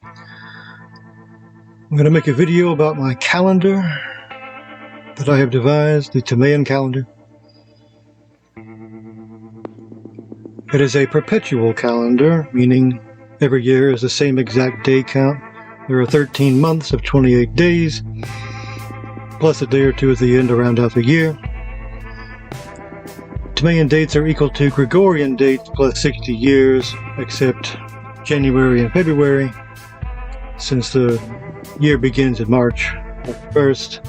I'm going to make a video about my calendar that I have devised, the Timaean Calendar. It is a perpetual calendar, meaning every year is the same exact day count. There are 13 months of 28 days, plus a day or two at the end to round out the year. Timaean dates are equal to Gregorian dates plus 60 years, except January and February, since the year begins in March 1st.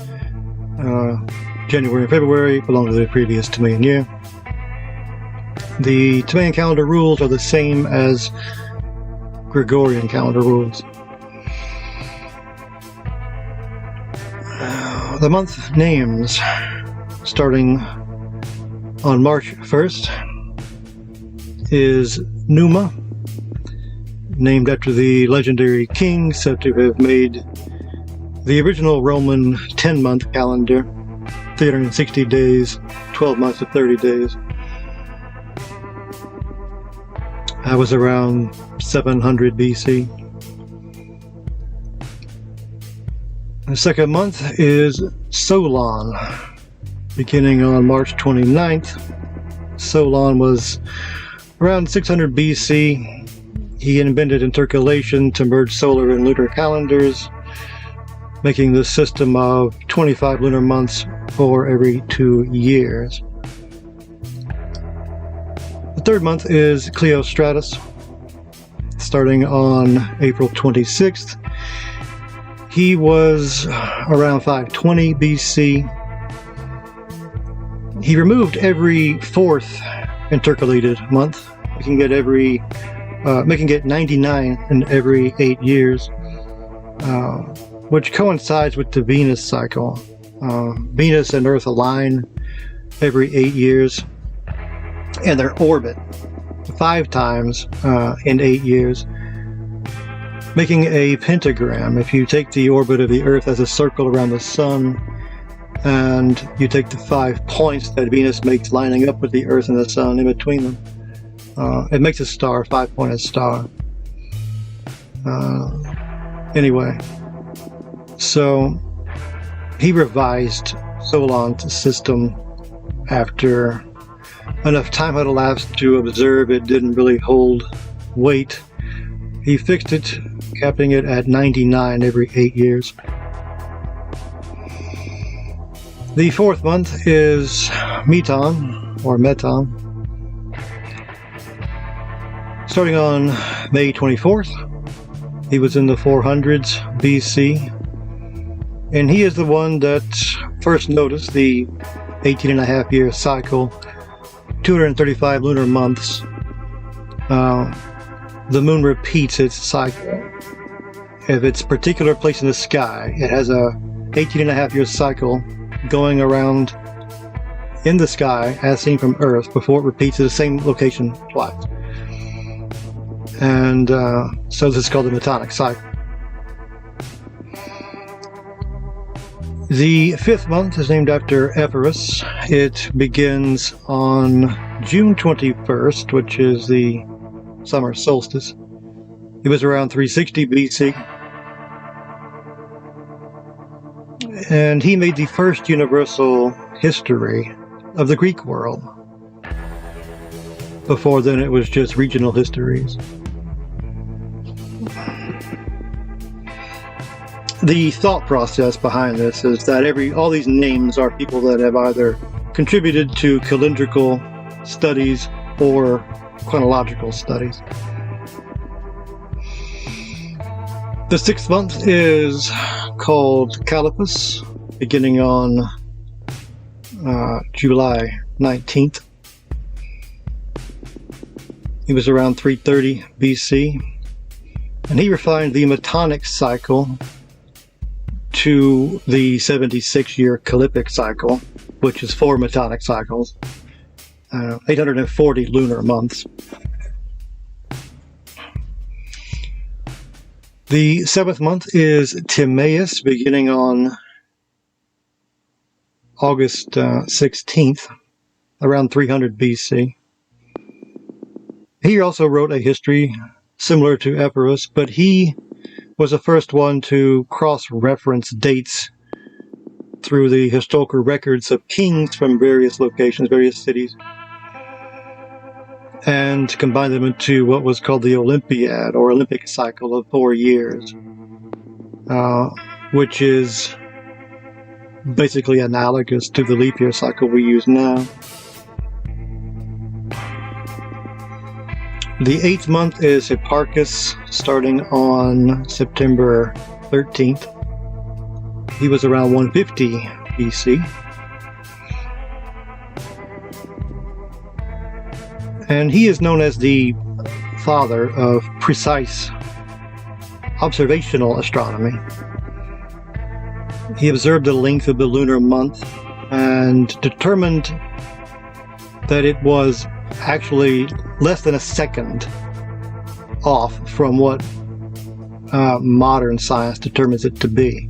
January and February belong to the previous Timaean year. The Timaean calendar rules are the same as Gregorian calendar rules. The month names, starting on March 1st, is Numa, named after the legendary king said to have made the original Roman 10-month calendar, 360 days, 12 months of 30 days. That was around 700 BC. The second month is Solon, beginning on March 29th. Solon was around 600 BC. He invented intercalation to merge solar and lunar calendars, making the system of 25 lunar months for every 2 years. The third month is Cleostratus, starting on April 26th. He was around 520 BC. He removed every fourth intercalated month, making it 99 in every 8 years, which coincides with the Venus cycle. Venus and Earth align every 8 years, and their orbit 5 times in 8 years, making a pentagram. If you take the orbit of the Earth as a circle around the Sun, and you take the 5 points that Venus makes lining up with the Earth and the Sun in between them, it makes a star, 5-pointed star. Anyway, so he revised Solon's system after enough time had elapsed to observe it didn't really hold weight. He fixed it, capping it at 99 every 8 years. The fourth month is Meton, or Meton, starting on May 24th. He was in the 400s BC, and he is the one that first noticed the 18.5-year cycle, 235 lunar months. The moon repeats its cycle. If its particular place in the sky, it has a 18.5-year cycle going around in the sky as seen from Earth before it repeats at the same location twice. And so this is called the Metonic cycle. The fifth month is named after Epirus. It begins on June 21st, which is the summer solstice. It was around 360 BC. And he made the first universal history of the Greek world. Before then, it was just regional histories. The thought process behind this is that all these names are people that have either contributed to calendrical studies or chronological studies. The sixth month is called Calipus, beginning on July 19th. He was around 330 BC, and he refined the Metonic cycle to the 76-year Calippic cycle, which is 4 Metonic cycles, 840 lunar months. The seventh month is Timaeus, beginning on August 16th, around 300 BC. He also wrote a history similar to Epirus, but he was the first one to cross-reference dates through the historical records of kings from various locations, various cities, and combine them into what was called the Olympiad, or Olympic cycle of 4 years, which is basically analogous to the leap year cycle we use now. The 8th month is Hipparchus, starting on September 13th. He was around 150 BC. And he is known as the father of precise observational astronomy. He observed the length of the lunar month and determined that it was actually less than a second off from what modern science determines it to be.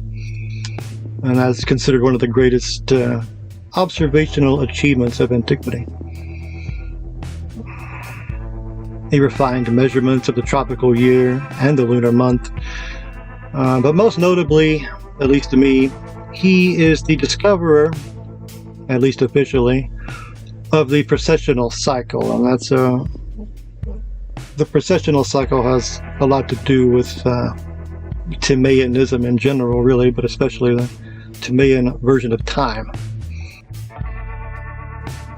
And that's considered one of the greatest observational achievements of antiquity. He refined measurements of the tropical year and the lunar month. But most notably, at least to me, he is the discoverer, at least officially, of the precessional cycle. And that's the precessional cycle has a lot to do with Timaeanism in general, really, but especially the Timaean version of time.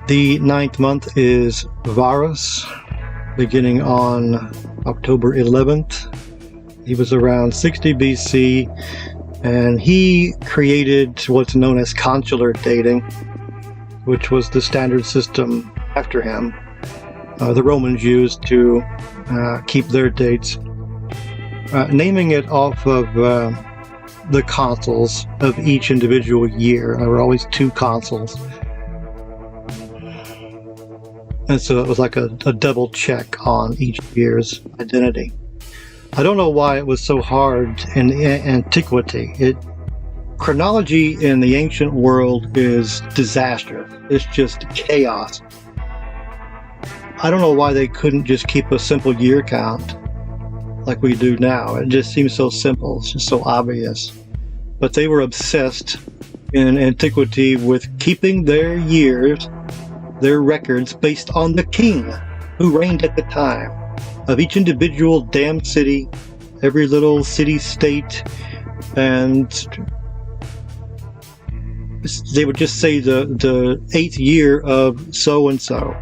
The 9th month is Varus, beginning on October 11th. He was around 60 BC, and he created what's known as consular dating, which was the standard system after him. The Romans used to keep their dates, naming it off of the consuls of each individual year. There were always 2 consuls. And so it was like a double check on each year's identity. I don't know why it was so hard in antiquity. Chronology in the ancient world is disaster. It's just chaos. I don't know why they couldn't just keep a simple year count like we do now. It just seems so simple. It's just so obvious. But they were obsessed in antiquity with keeping their years, their records, based on the king who reigned at the time of each individual damn city, every little city-state, and they would just say the 8th year of so-and-so.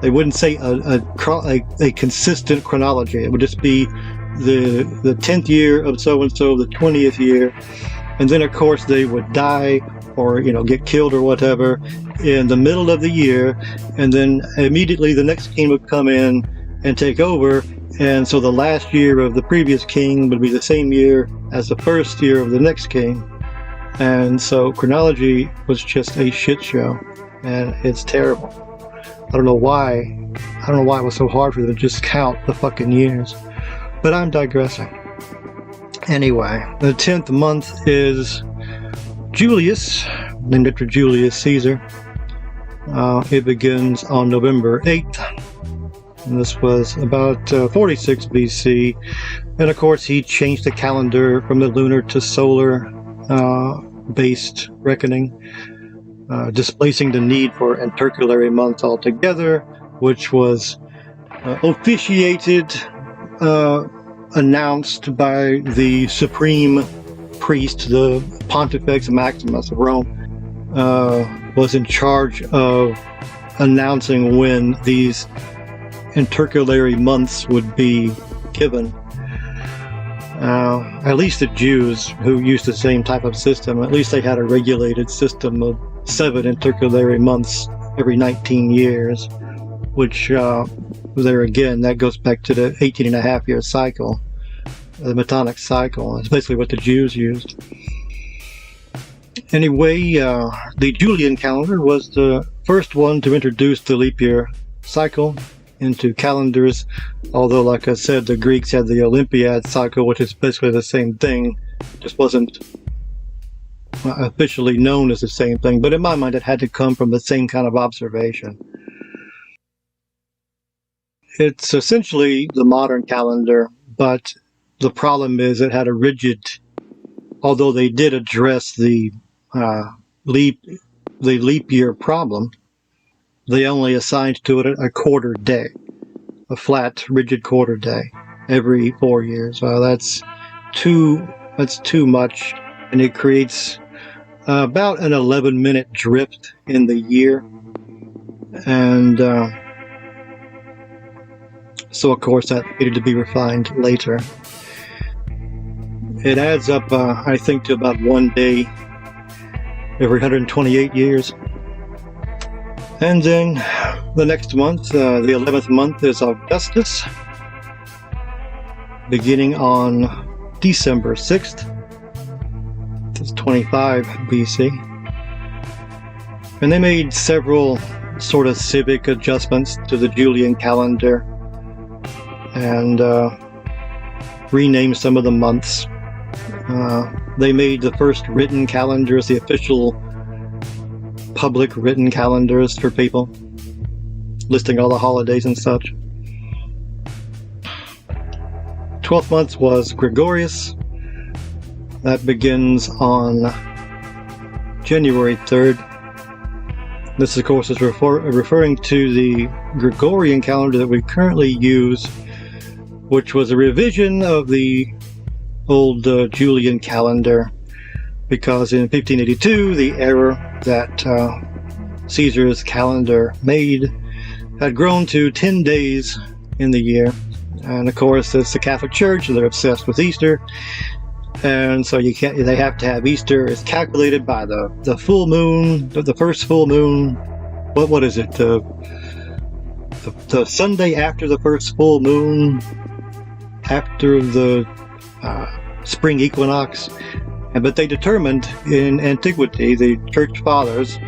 They wouldn't say a consistent chronology. It would just be the 10th year of so-and-so, the 20th year, and then of course they would die or get killed or whatever in the middle of the year, and then immediately the next king would come in and take over, and so the last year of the previous king would be the same year as the first year of the next king. And so chronology was just a shit show, and it's terrible. I don't know why it was so hard for them to just count the fucking years, but I'm digressing. Anyway, the 10th month is Julius, named after Julius Caesar. It begins on November 8th. And this was about 46 BC. And of course, he changed the calendar from the lunar to solar based reckoning, displacing the need for intercalary months altogether, which was officiated, announced by the supreme priest, the Pontifex Maximus of Rome, was in charge of announcing when these intercalary months would be given. At least the Jews, who used the same type of system, at least they had a regulated system of 7 intercalary months every 19 years, which there again, that goes back to the 18.5-year cycle, the Metonic cycle. It's basically what the Jews used. Anyway, the Julian calendar was the first one to introduce the leap year cycle into calendars, although like I said, the Greeks had the Olympiad cycle, which is basically the same thing, just wasn't officially known as the same thing, but in my mind it had to come from the same kind of observation. It's essentially the modern calendar, but the problem is it had a rigid, although they did address the leap year problem, they only assigned to it a quarter day, a flat, rigid quarter day every 4 years. That's too much, and it creates about an 11-minute drift in the year. And so of course that needed to be refined later. It adds up, I think, to about 1 day every 128 years. And then the next month, the 11th month, is Augustus, beginning on December 6th. It's 25 BC. And they made several sort of civic adjustments to the Julian calendar and renamed some of the months. They made the first written calendars, the official public written calendars for people, listing all the holidays and such. 12th month was Gregorius. That begins on January 3rd. This, of course, is referring to the Gregorian calendar that we currently use, which was a revision of the old Julian calendar, because in 1582, the error that Caesar's calendar made had grown to 10 days in the year. And of course, it's the Catholic Church, and they're obsessed with Easter. And so they have to have Easter is calculated by the full moon, the first full moon. What is it? The Sunday after the first full moon, after the spring equinox. But they determined in antiquity, the church fathers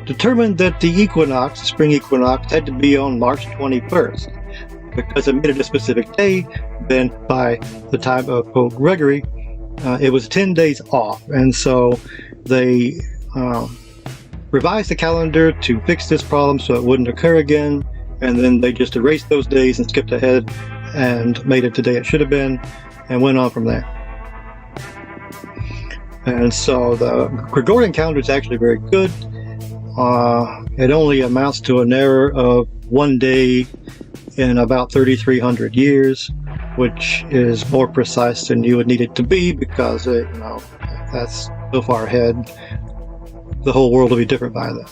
determined that the equinox, the spring equinox, had to be on March 21st, because it made it a specific day. Then by the time of Pope Gregory, it was 10 days off, and so they revised the calendar to fix this problem so it wouldn't occur again, and then they just erased those days and skipped ahead and made it the day it should have been, and went on from there. And so the Gregorian calendar is actually very good. It only amounts to an error of 1 day in about 3,300 years, which is more precise than you would need it to be, because that's so far ahead. The whole world will be different by then.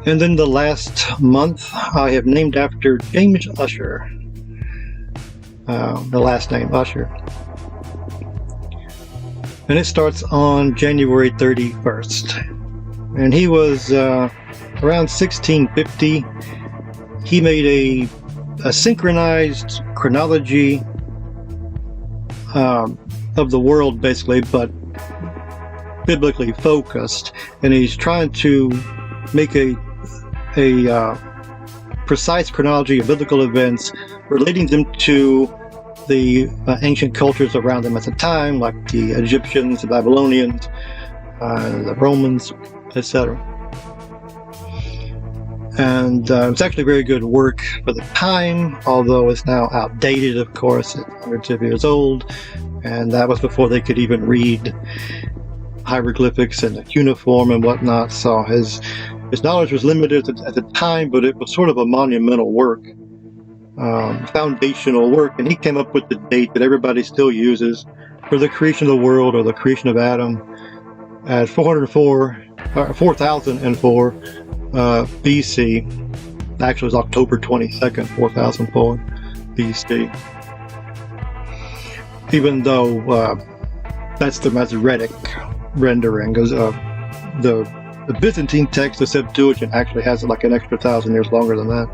And then the last month I have named after James Ussher, the last name Ussher. And it starts on January 31st. And he was around 1650. He made a synchronized chronology of the world, basically, but biblically focused. And he's trying to make a precise chronology of biblical events, relating them to the ancient cultures around them at the time, like the Egyptians, the Babylonians, the Romans, etc. And it's actually very good work for the time, although it's now outdated, of course. It's hundreds of years old, and that was before they could even read hieroglyphics and cuneiform and whatnot. So his knowledge was limited at the time, but it was sort of a monumental work. Foundational work, and he came up with the date that everybody still uses for the creation of the world, or the creation of Adam, at 4004 BC. Actually, it was October 22nd, 4004 BC. Even though that's the Masoretic rendering, because the Byzantine text, the Septuagint, actually has like an extra 1,000 years longer than that.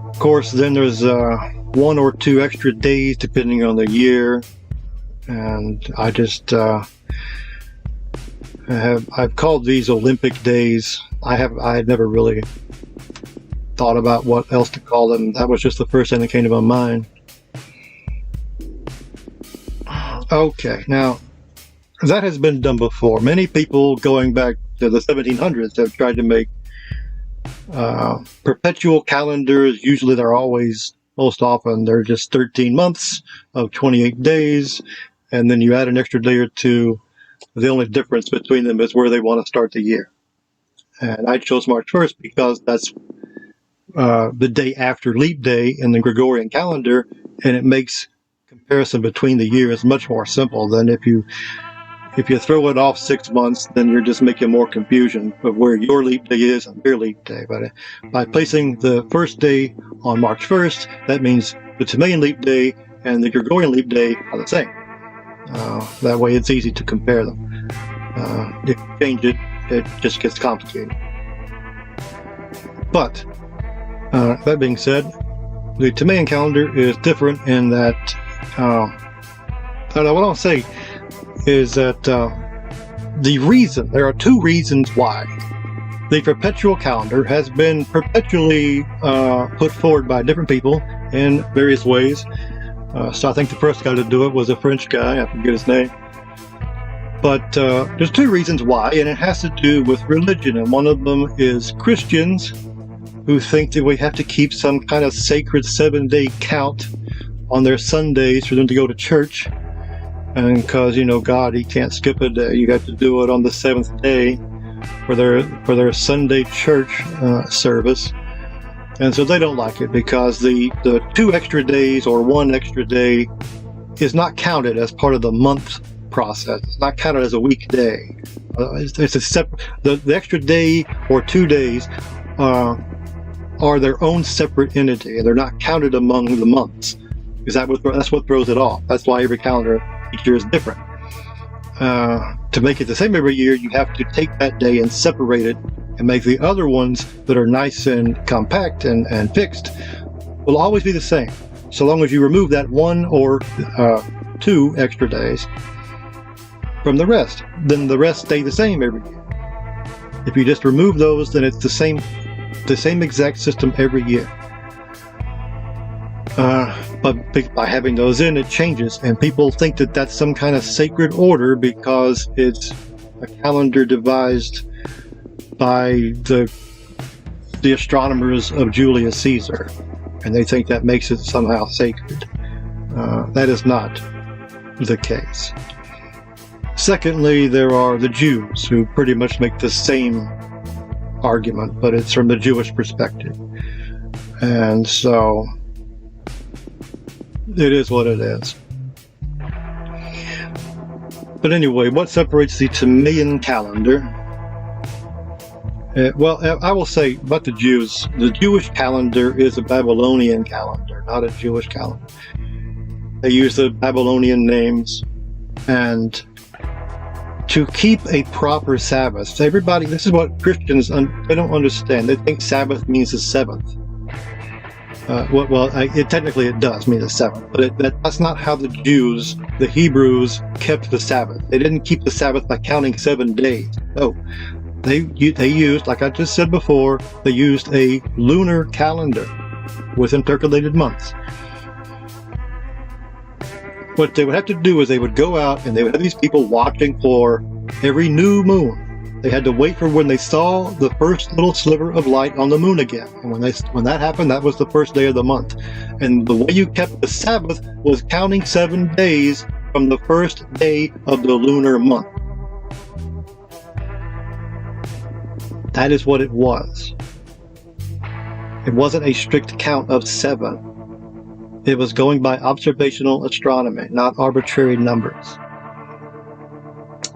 Of course, then there's 1 or 2 extra days depending on the year, and I just I've called these Olympic days. I had never really thought about what else to call them. That was just the first thing that came to my mind. Okay, now that has been done before. Many people going back to the 1700s have tried to make Perpetual calendars, usually most often, they're just 13 months of 28 days, and then you add an extra day or two. The only difference between them is where they want to start the year. And I chose March 1st because that's the day after leap day in the Gregorian calendar, and it makes comparison between the years much more simple than if you throw it off 6 months, then you're just making more confusion of where your leap day is and their leap day. But by placing the first day on March 1st, that means the Timaean leap day and the Gregorian leap day are the same. That way it's easy to compare them. If you change it, it just gets complicated. But that being said, the Timaean calendar is different in that, what I'll say is that there are two reasons why the perpetual calendar has been perpetually put forward by different people in various ways. So I think the first guy to do it was a French guy, I forget his name. But there's two reasons why, and it has to do with religion, and one of them is Christians who think that we have to keep some kind of sacred 7-day count on their Sundays for them to go to church. And because, God, he can't skip a day. You have to do it on the 7th day for their Sunday church service. And so they don't like it because the 2 extra days or 1 extra day is not counted as part of the month process. It's not counted as a weekday. It's a separate. The extra day or 2 days are their own separate entity, and they're not counted among the months. Because that's what throws it off. That's why every calendar each year is different. To make it the same every year, you have to take that day and separate it and make the other ones that are nice and compact and fixed will always be the same, so long as you remove that 1 or 2 extra days from the rest. Then the rest stay the same every year. If you just remove those, then it's the same exact system every year. But by having those in, it changes, and people think that that's some kind of sacred order because it's a calendar devised by the astronomers of Julius Caesar, and they think that makes it somehow sacred. That is not the case. Secondly, there are the Jews who pretty much make the same argument, but it's from the Jewish perspective. And so it is what it is. But anyway, what separates the Timaean calendar? I will say about the Jews, the Jewish calendar is a Babylonian calendar, not a Jewish calendar. They use the Babylonian names, and to keep a proper Sabbath. So everybody, this is what Christians, they don't understand. They think Sabbath means the 7th. Technically it does mean the 7th, but that's not how the Jews, the Hebrews, kept the Sabbath. They didn't keep the Sabbath by counting 7 days. No, they used, like I just said before, they used a lunar calendar with intercalated months. What they would have to do is they would go out and they would have these people watching for every new moon. They had to wait for when they saw the first little sliver of light on the moon again. And when that happened, that was the first day of the month. And the way you kept the Sabbath was counting 7 days from the first day of the lunar month. That is what it was. It wasn't a strict count of 7. It was going by observational astronomy, not arbitrary numbers.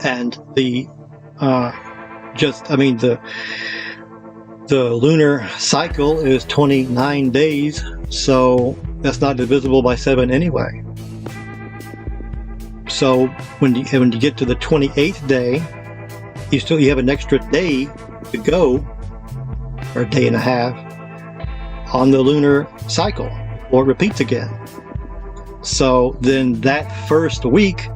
And the lunar cycle is 29 days, so that's not divisible by 7 anyway. So when you get to the 28th day, you have an extra day to go, or a day and a half, on the lunar cycle, or it repeats again. So then that first week,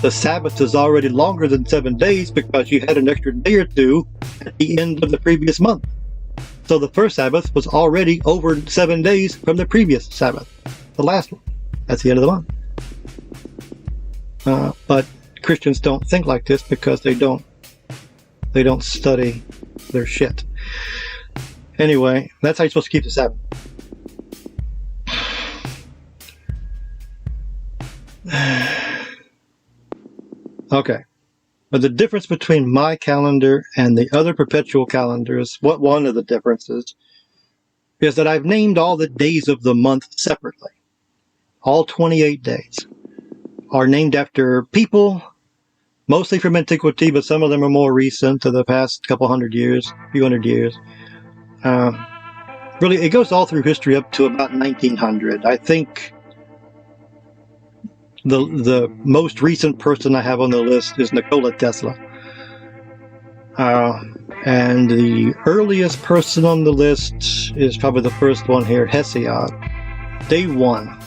the Sabbath is already longer than 7 days because you had an extra day or two at the end of the previous month. So the first Sabbath was already over 7 days from the previous Sabbath, the last one. That's the end of the month. But Christians don't think like this because they don't study their shit. Anyway, that's how you're supposed to keep the Sabbath. Okay. But the difference between my calendar and the other perpetual calendars, what one of the differences, is that I've named all the days of the month separately. All 28 days are named after people, mostly from antiquity, but some of them are more recent, to the past couple hundred years, few hundred years. Really, it goes all through history up to about 1900. I think the most recent person I have on the list is Nikola Tesla. And the earliest person on the list is probably the first one here, Hesiod, day 1.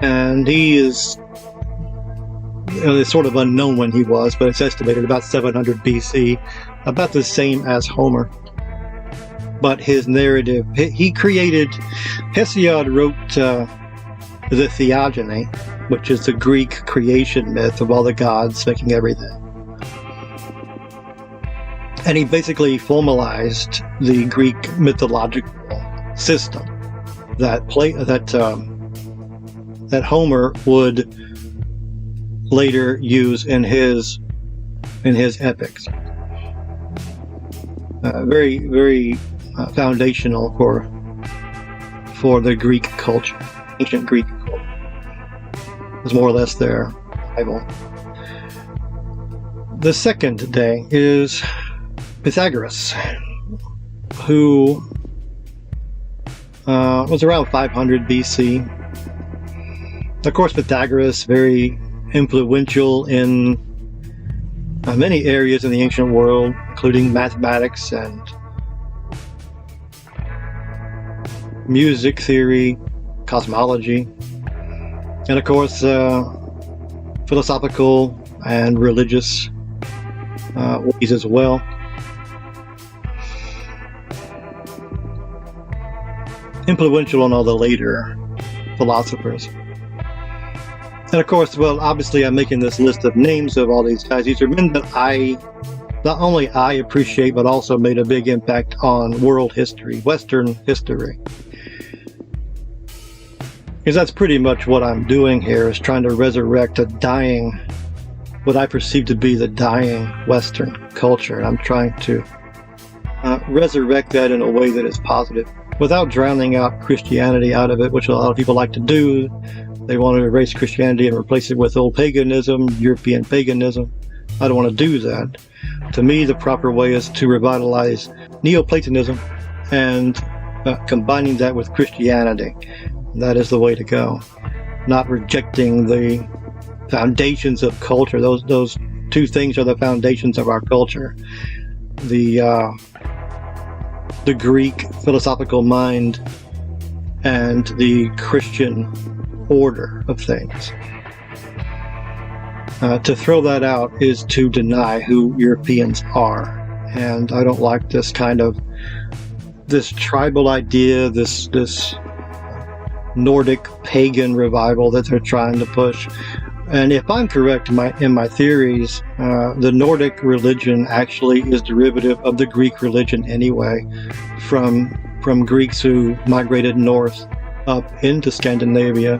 And he is, it's sort of unknown when he was, but it's estimated about 700 BC, about the same as Homer. But his narrative, Hesiod wrote the Theogony, which is the Greek creation myth of all the gods making everything. And he basically formalized the Greek mythological system that Homer would later use in his epics. Very, very foundational for the Greek culture, ancient Greek culture. It's more or less their Bible. The second day is Pythagoras, who was around 500 BC. Of course, Pythagoras, very influential in many areas in the ancient world, including mathematics and music theory, cosmology, and of course philosophical and religious ways as well. Influential on all the later philosophers. And of course, well, obviously I'm making this list of names of all these guys. These are men that not only I appreciate, but also made a big impact on world history, Western history. Because that's pretty much what I'm doing here, is trying to resurrect what I perceive to be the dying Western culture. And I'm trying to resurrect that in a way that is positive, without drowning out Christianity out of it, which a lot of people like to do. They want to erase Christianity and replace it with old paganism, European paganism. I don't want to do that. To me, the proper way is to revitalize Neoplatonism and combining that with Christianity. That is the way to go. Not rejecting the foundations of culture. Those two things are the foundations of our culture. The Greek philosophical mind and the Christian order of things. To throw that out is to deny who Europeans are. And I don't like this tribal idea, this Nordic pagan revival that they're trying to push. And if I'm correct in my theories, the Nordic religion actually is derivative of the Greek religion anyway, from Greeks who migrated north up into Scandinavia.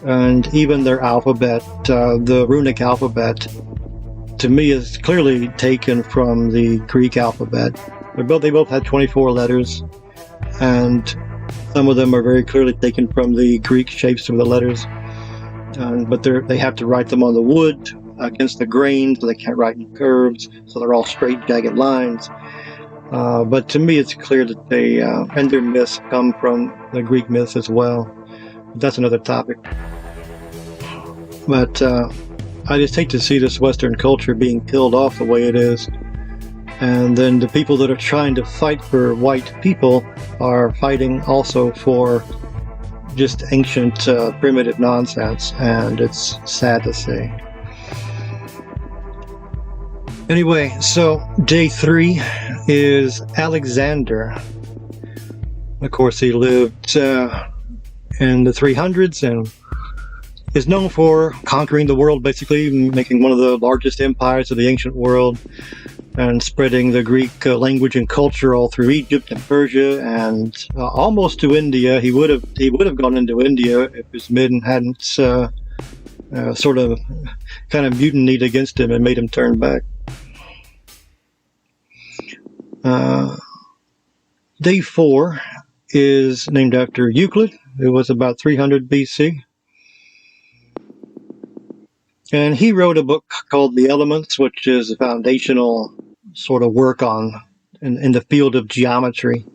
And even their alphabet, the runic alphabet, to me is clearly taken from the Greek alphabet. They both had 24 letters, and some of them are very clearly taken from the Greek shapes of the letters. But they have to write them on the wood against the grain, so they can't write in curves, so they're all straight, jagged lines. But to me, it's clear that they and their myths come from the Greek myths as well. But that's another topic. But I just hate to see this Western culture being killed off the way it is. And then the people that are trying to fight for white people are fighting also for just ancient, primitive nonsense, and it's sad to see. Anyway, so day 3 is Alexander. Of course, he lived in the 300s and is known for conquering the world, basically, making one of the largest empires of the ancient world. and spreading the Greek language and culture all through Egypt and Persia and almost to India. He would have gone into India if his men hadn't sort of kind of mutinied against him and made him turn back. Day 4 is named after Euclid. It was about 300 BC. And he wrote a book called The Elements, which is a foundational sort of work in the field of geometry.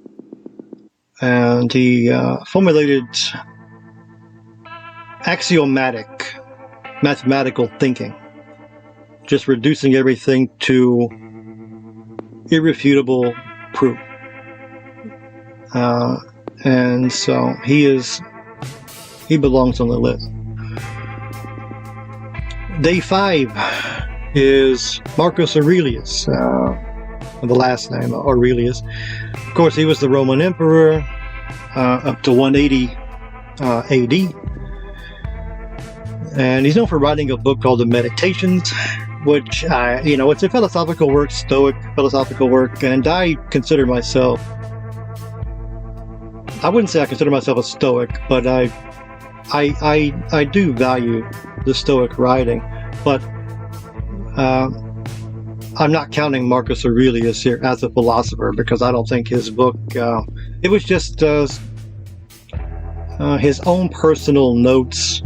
And he formulated axiomatic mathematical thinking, just reducing everything to irrefutable proof. And so he belongs on the list. Day 5 is Marcus Aurelius, the last name Aurelius. Of course, he was the Roman emperor up to 180 AD. And he's known for writing a book called the Meditations, which, it's a philosophical work, Stoic philosophical work, and I consider myself, I wouldn't say I consider myself a Stoic, but I do value the Stoic writing, but I'm not counting Marcus Aurelius here as a philosopher, because I don't think his book, it was just his own personal notes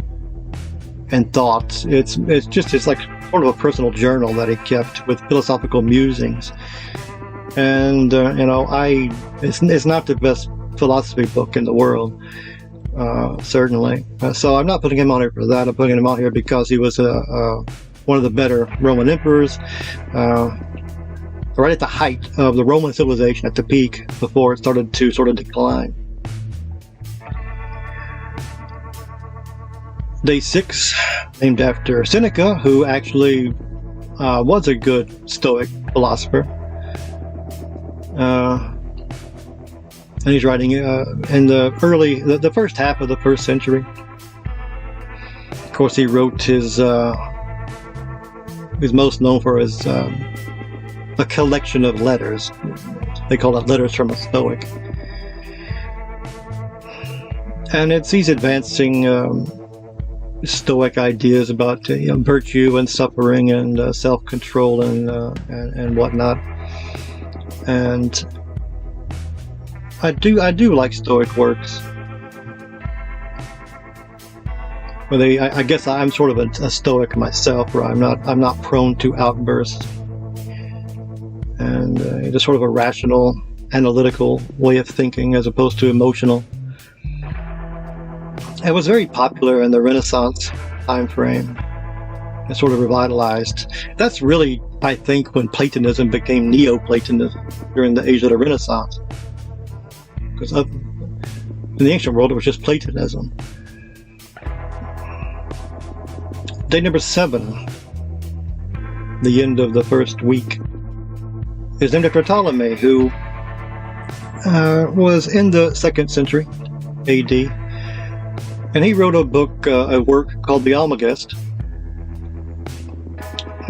and thoughts. It's like sort of a personal journal that he kept with philosophical musings. And it's not the best philosophy book in the world, certainly. So I'm not putting him on here for that. I'm putting him on here because he was one of the better Roman emperors, right at the height of the Roman civilization, at the peak before it started to sort of decline. Day 6, named after Seneca, who actually was a good Stoic philosopher. And he's writing in the first half of the 1st century. Of course, he wrote he's most known for his a collection of letters. They call it Letters from a Stoic. And he's advancing Stoic ideas about virtue and suffering and self-control and whatnot. And I do like Stoic works. Well, I guess I'm sort of a Stoic myself, where I'm not prone to outbursts, and just sort of a rational, analytical way of thinking as opposed to emotional. It was very popular in the Renaissance time frame. It sort of revitalized. That's really, I think, when Platonism became Neoplatonism during the age of the Renaissance. Because in the ancient world, it was just Platonism. Day number 7, the end of the first week, is named after Ptolemy, who was in the 2nd century AD. And he wrote a work called the Almagest,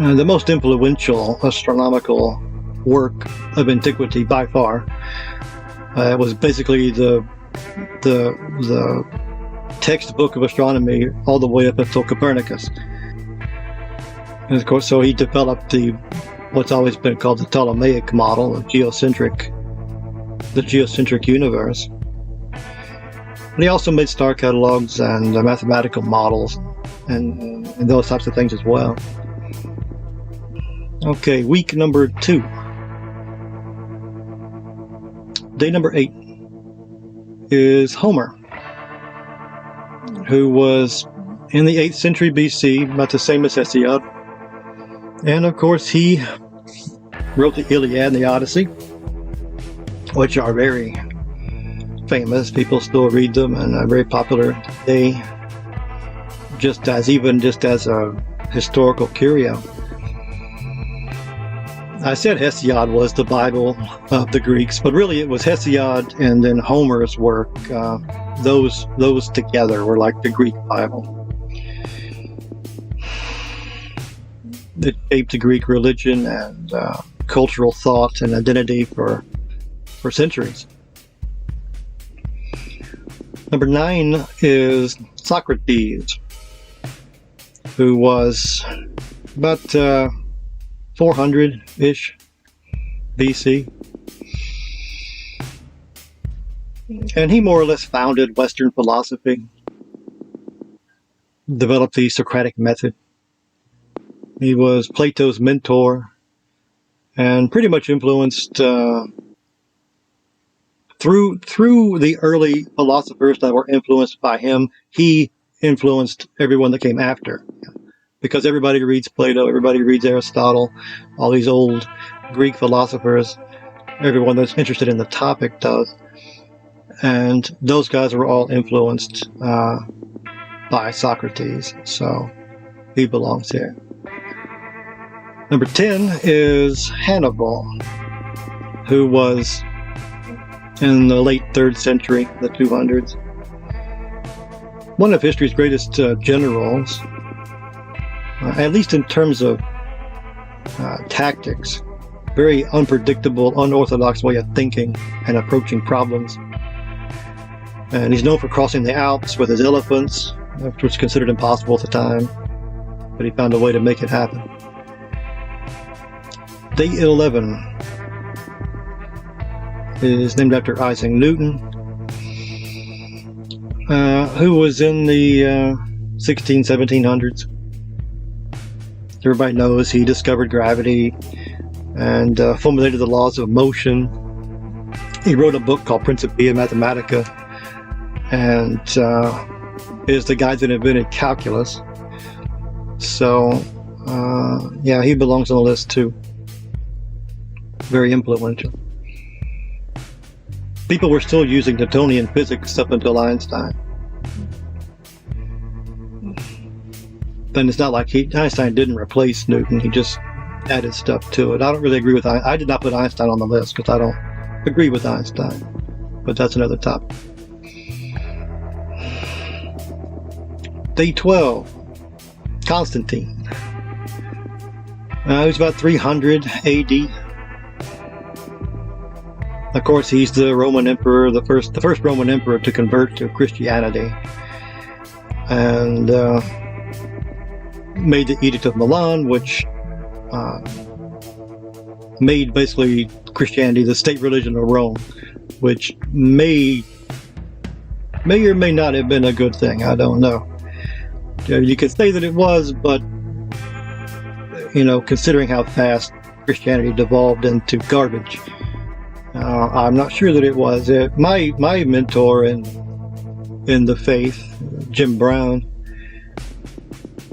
the most influential astronomical work of antiquity by far. It was basically the textbook of astronomy all the way up until Copernicus. And of course, so he developed what's always been called the Ptolemaic model of the geocentric universe. And he also made star catalogs and mathematical models and those types of things as well. Okay, week number 2. Day number 8 is Homer, who was in the 8th century BC, about the same as Hesiod. And of course, he wrote the Iliad and the Odyssey, which are very famous. People still read them and are very popular today, just as a historical curio. I said Hesiod was the Bible of the Greeks, but really it was Hesiod and then Homer's work. Those together were like the Greek Bible. It shaped the Greek religion and cultural thought and identity for centuries. Number 9 is Socrates, who was about 400-ish BC. And he more or less founded Western philosophy, developed the Socratic method. He was Plato's mentor and pretty much influenced through the early philosophers that were influenced by him. He influenced everyone that came after, because everybody reads Plato, everybody reads Aristotle, all these old Greek philosophers, everyone that's interested in the topic does. And those guys were all influenced by Socrates, so he belongs here. Number 10 is Hannibal, who was in the late 3rd century, the 200s. One of history's greatest generals, at least in terms of tactics. Very unpredictable, unorthodox way of thinking and approaching problems. And he's known for crossing the Alps with his elephants, which was considered impossible at the time, but he found a way to make it happen. Day 11 is named after Isaac Newton, who was in the 1700s. Everybody knows he discovered gravity and formulated the laws of motion. He wrote a book called Principia Mathematica, and is the guy that invented calculus. So, yeah, he belongs on the list too. Very influential. People were still using Newtonian physics up until Einstein. Then it's not like Einstein didn't replace Newton, he just added stuff to it. I don't really agree with Einstein. I did not put Einstein on the list because I don't agree with Einstein, but that's another topic. Day 12, Constantine. He was about 300 AD. Of course, he's the Roman emperor, the first Roman emperor to convert to Christianity, and made the Edict of Milan, which made basically Christianity the state religion of Rome, which may or may not have been a good thing. I don't know. You could say that it was, but considering how fast Christianity devolved into garbage, I'm not sure that it was. My mentor in the faith, Jim Brown,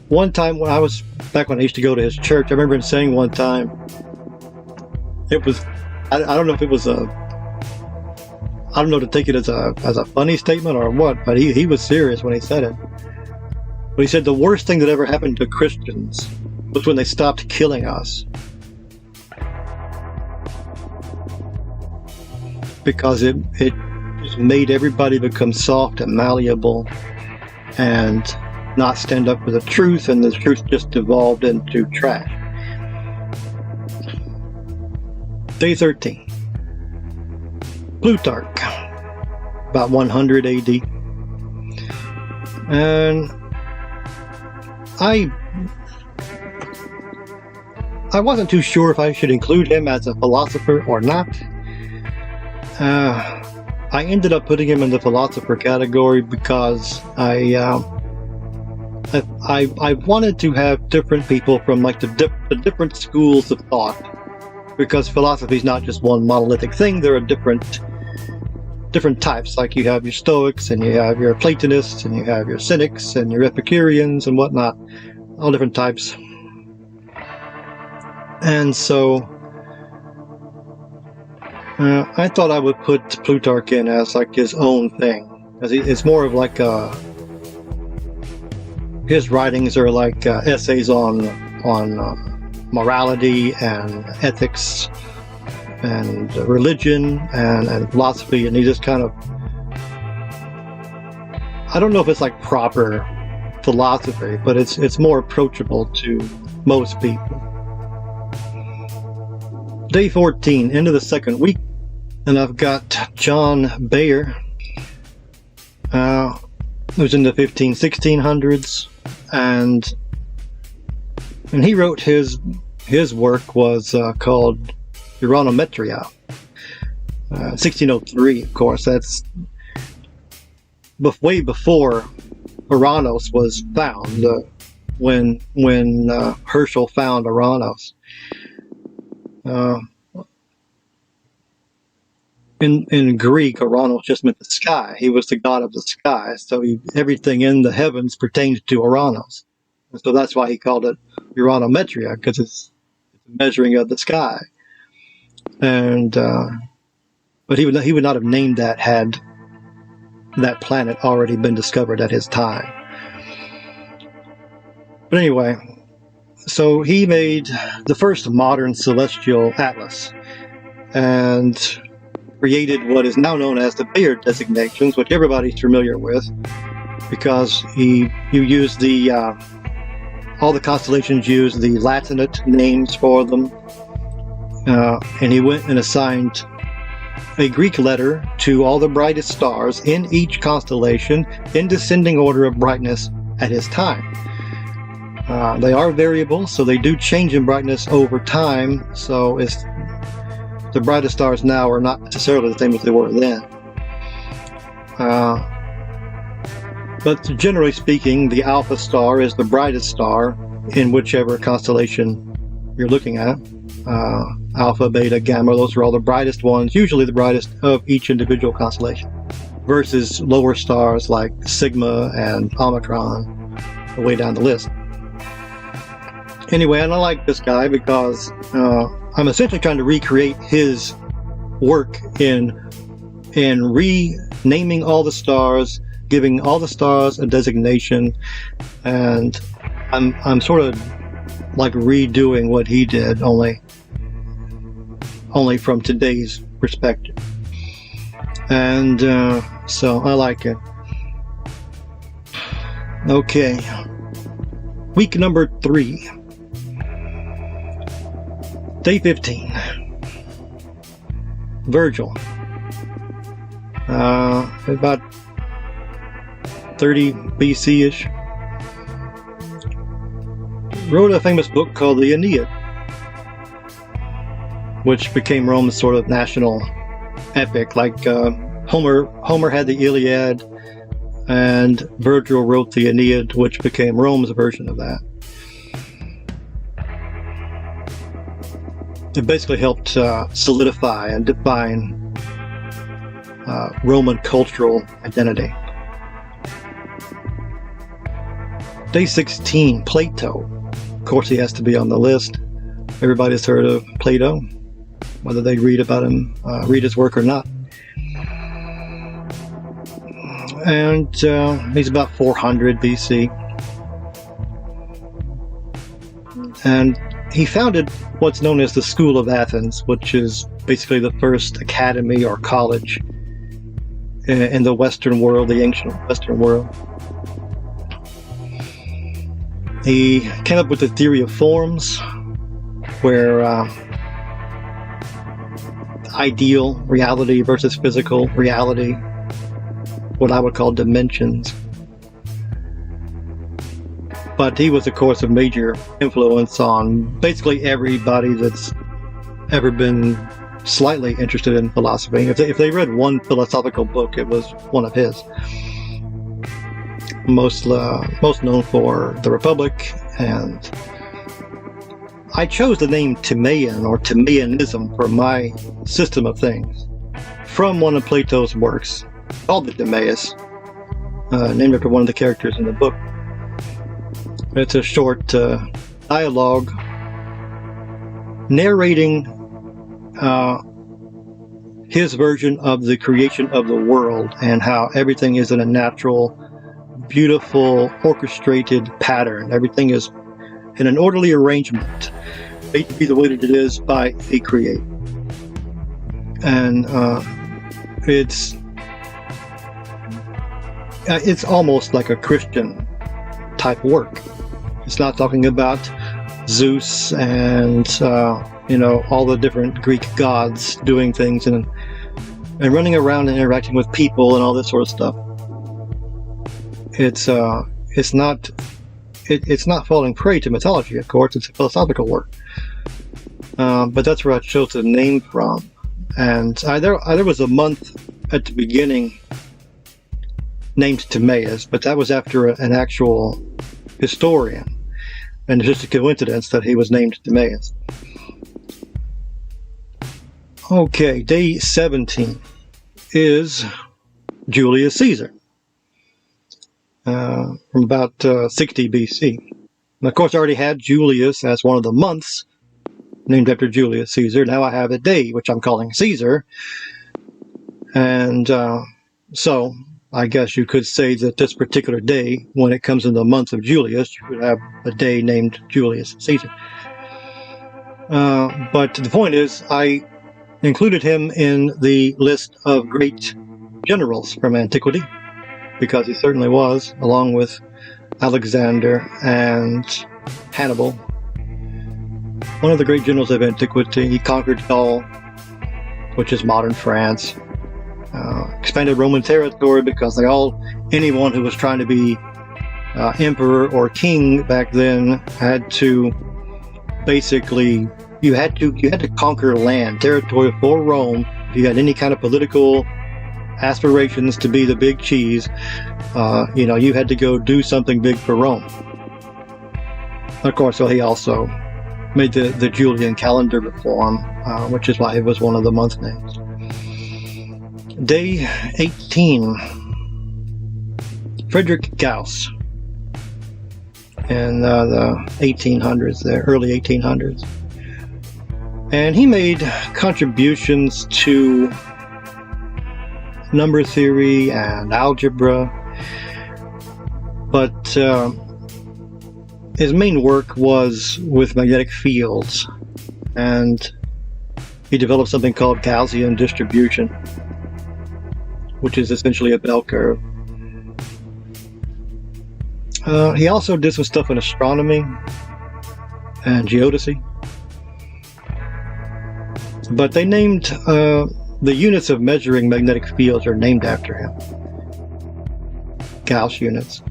one time when I used to go to his church, I remember him saying one time, it was, I don't know if it was I don't know to take it as a funny statement or what, but he was serious when he said it. But he said the worst thing that ever happened to Christians was when they stopped killing us. Because it just made everybody become soft and malleable and not stand up for the truth, and the truth just devolved into trash. Day 13. Plutarch, about 100 AD. And I wasn't too sure if I should include him as a philosopher or not. I ended up putting him in the philosopher category because I wanted to have different people from like the different schools of thought, because philosophy is not just one monolithic thing. There are different types. Like you have your Stoics, and you have your Platonists, and you have your Cynics, and your Epicureans, and whatnot. All different types. And so I thought I would put Plutarch in as like his own thing, because it's more of like his writings are like essays on morality and ethics and religion and philosophy, and he just kind of, I don't know if it's like proper philosophy, but it's more approachable to most people. Day 14, end of the second week, and I've got John Bayer, who's in the 1600s, and he wrote his work was called Uranometria, 1603. Of course, that's way before Uranus was found. When Herschel found Uranus. In Greek, Uranus just meant the sky. He was the god of the sky, so everything in the heavens pertained to Uranus. And so that's why he called it Uranometria, because it's measuring of the sky. And but he would not have named that had that planet already been discovered at his time. But anyway, so he made the first modern celestial atlas and created what is now known as the Bayer designations, which everybody's familiar with, because you use all the constellations use the Latinate names for them, and he went and assigned a Greek letter to all the brightest stars in each constellation in descending order of brightness at his time. They are variable, so they do change in brightness over time, so the brightest stars now are not necessarily the same as they were then. But generally speaking, the alpha star is the brightest star in whichever constellation you're looking at. Alpha, beta, gamma, those are all the brightest ones, usually the brightest of each individual constellation, versus lower stars like Sigma and Omicron, way down the list. Anyway, and I like this guy because I'm essentially trying to recreate his work in renaming all the stars, giving all the stars a designation, and I'm sort of like redoing what he did, only from today's perspective. And so I like it. Okay, week number 3. Day 15. Virgil. About 30 BC-ish. Wrote a famous book called the Aeneid, which became Rome's sort of national epic. Like Homer had the Iliad, and Virgil wrote the Aeneid, which became Rome's version of that. It basically helped solidify and define Roman cultural identity. Day 16, Plato. Of course, he has to be on the list. Everybody's heard of Plato, whether they read about him, read his work or not. And he's about 400 BC. And he founded what's known as the School of Athens, which is basically the first academy or college in the Western world, the ancient Western world. He came up with the theory of forms, where ideal reality versus physical reality, what I would call dimensions. But he was, of course, a major influence on basically everybody that's ever been slightly interested in philosophy. If they read one philosophical book, it was one of his. Most known for The Republic, and I chose the name Timaean or Timaeanism for my system of things from one of Plato's works called the Timaeus, named after one of the characters in the book. It's a short dialogue narrating his version of the creation of the world and how everything is in a natural, beautiful, orchestrated pattern. Everything is in an orderly arrangement, made to be the way that it is by a creator. And it's almost like a Christian type work. It's not talking about Zeus and all the different Greek gods doing things and running around and interacting with people and all this sort of stuff. It's not falling prey to mythology, of course. It's a philosophical work, but that's where I chose the name from. And there was a month at the beginning named Timaeus, but that was after an actual historian, and it's just a coincidence that he was named Timaeus. Okay, day 17 is Julius Caesar, from about 60 BC. And of course, I already had Julius as one of the months named after Julius Caesar. Now I have a day, which I'm calling Caesar. And so I guess you could say that this particular day, when it comes in the month of Julius, you could have a day named Julius Caesar. But the point is, I included him in the list of great generals from antiquity, because he certainly was, along with Alexander and Hannibal. One of the great generals of antiquity. He conquered Gaul, which is modern France. Expanded Roman territory, because anyone who was trying to be emperor or king back then had to basically, you had to conquer land, territory for Rome. If you had any kind of political aspirations to be the big cheese, you had to go do something big for Rome. Of course, so he also made the Julian Calendar reform, which is why it was one of the month names. Day 18, Friedrich Gauss, in the 1800s, the early 1800s. And he made contributions to number theory and algebra, but his main work was with magnetic fields, and he developed something called Gaussian distribution, which is essentially a bell curve. He also did some stuff in astronomy and geodesy, but they named the units of measuring magnetic fields are named after him. Gauss units.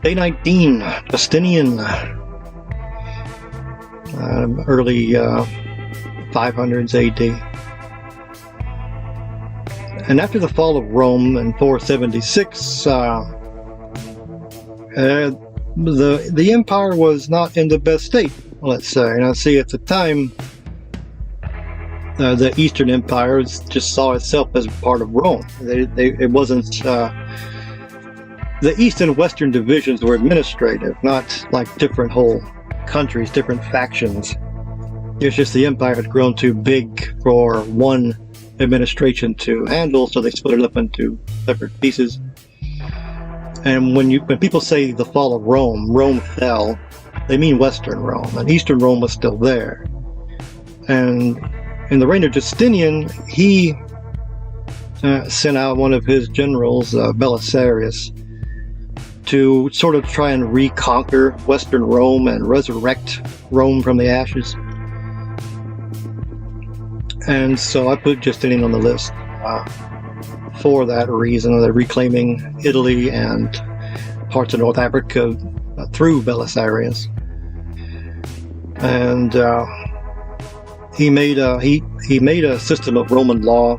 Day 19, Justinian, early 500s AD. And after the fall of Rome in 476, the empire was not in the best state, let's say. And see, at the time, the Eastern Empire just saw itself as part of Rome. It wasn't. The East and Western divisions were administrative, not like different whole countries, different factions. It's just the empire had grown too big for one administration to handle, so they split it up into separate pieces. And when people say the fall of Rome fell, they mean Western Rome, and Eastern Rome was still there. And in the reign of Justinian, he sent out one of his generals, Belisarius, to sort of try and reconquer Western Rome and resurrect Rome from the ashes. And so I put Justinian on the list for that reason, of reclaiming Italy and parts of North Africa through Belisarius. And he made a system of Roman law,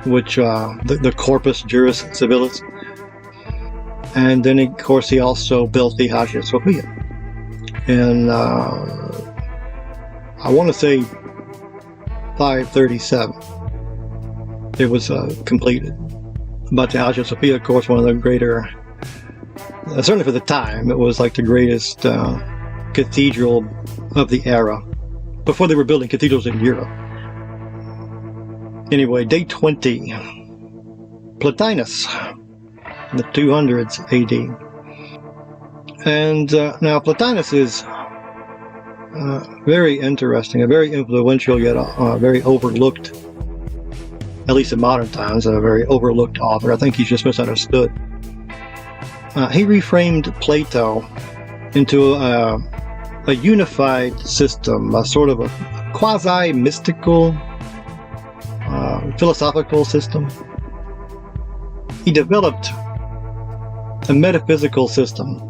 which the Corpus Juris Civilis. And then, of course, he also built the Hagia Sophia. And I want to say 537 it was completed. But the Hagia Sophia, of course, one of the greater, certainly for the time, it was like the greatest cathedral of the era, before they were building cathedrals in Europe. Anyway, day 20, Plotinus, in the 200s AD. And now Plotinus is very interesting, a very influential, yet very overlooked, at least in modern times, a very overlooked author. I think he's just misunderstood. he reframed Plato into a unified system, a sort of a quasi-mystical, philosophical system. He developed a metaphysical system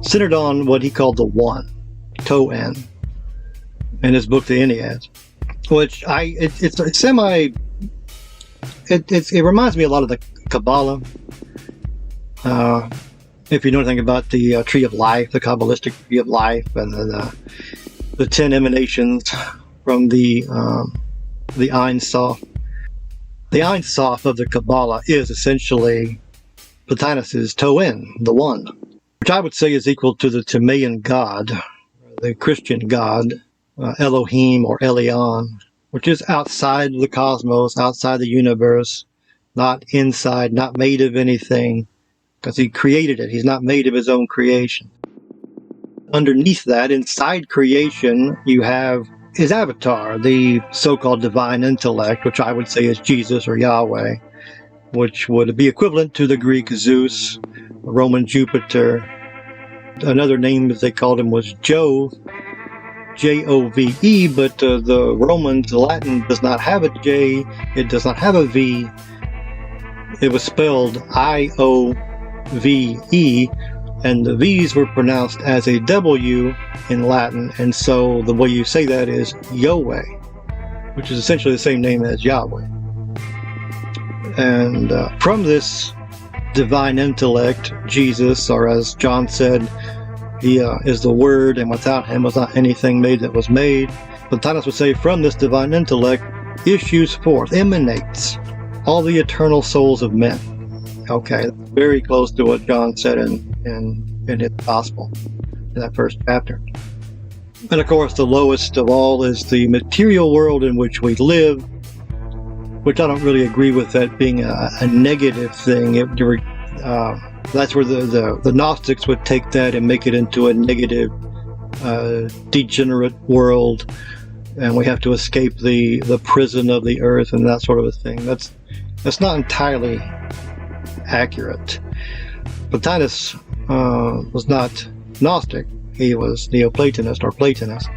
centered on what he called the One, To-En, in his book, The Ennead, which it reminds me a lot of the Kabbalah. If you know anything about the tree of life, the Kabbalistic tree of life, and the 10 emanations from the Ein Sof. The Ein Sof of the Kabbalah is essentially Plotinus's To-En, the One, which I would say is equal to the Timaean God, the Christian God, Elohim or Elion, which is outside the cosmos, outside the universe, not inside, not made of anything, because he created it. He's not made of his own creation. Underneath that, inside creation, you have his avatar, the so-called divine intellect, which I would say is Jesus or Yahweh, which would be equivalent to the Greek Zeus, Roman Jupiter. Another name, as they called him, was Jove, Jove, but the Romans, the Latin, does not have a J, it does not have a V. It was spelled Iove, and the V's were pronounced as a W in Latin, and so the way you say that is Yahweh, which is essentially the same name as Yahweh. And from this divine intellect, Jesus, or as John said, he is the Word, and without him was not anything made that was made. Plotinus would say, from this divine intellect issues forth, emanates all the eternal souls of men. Okay, very close to what John said in his Gospel, in that first chapter. And of course, the lowest of all is the material world in which we live, which I don't really agree with that being a negative thing. That's where the Gnostics would take that and make it into a negative, degenerate world, and we have to escape the prison of the earth and that sort of a thing. That's not entirely accurate. Plotinus was not Gnostic. He was Neoplatonist or Platonist.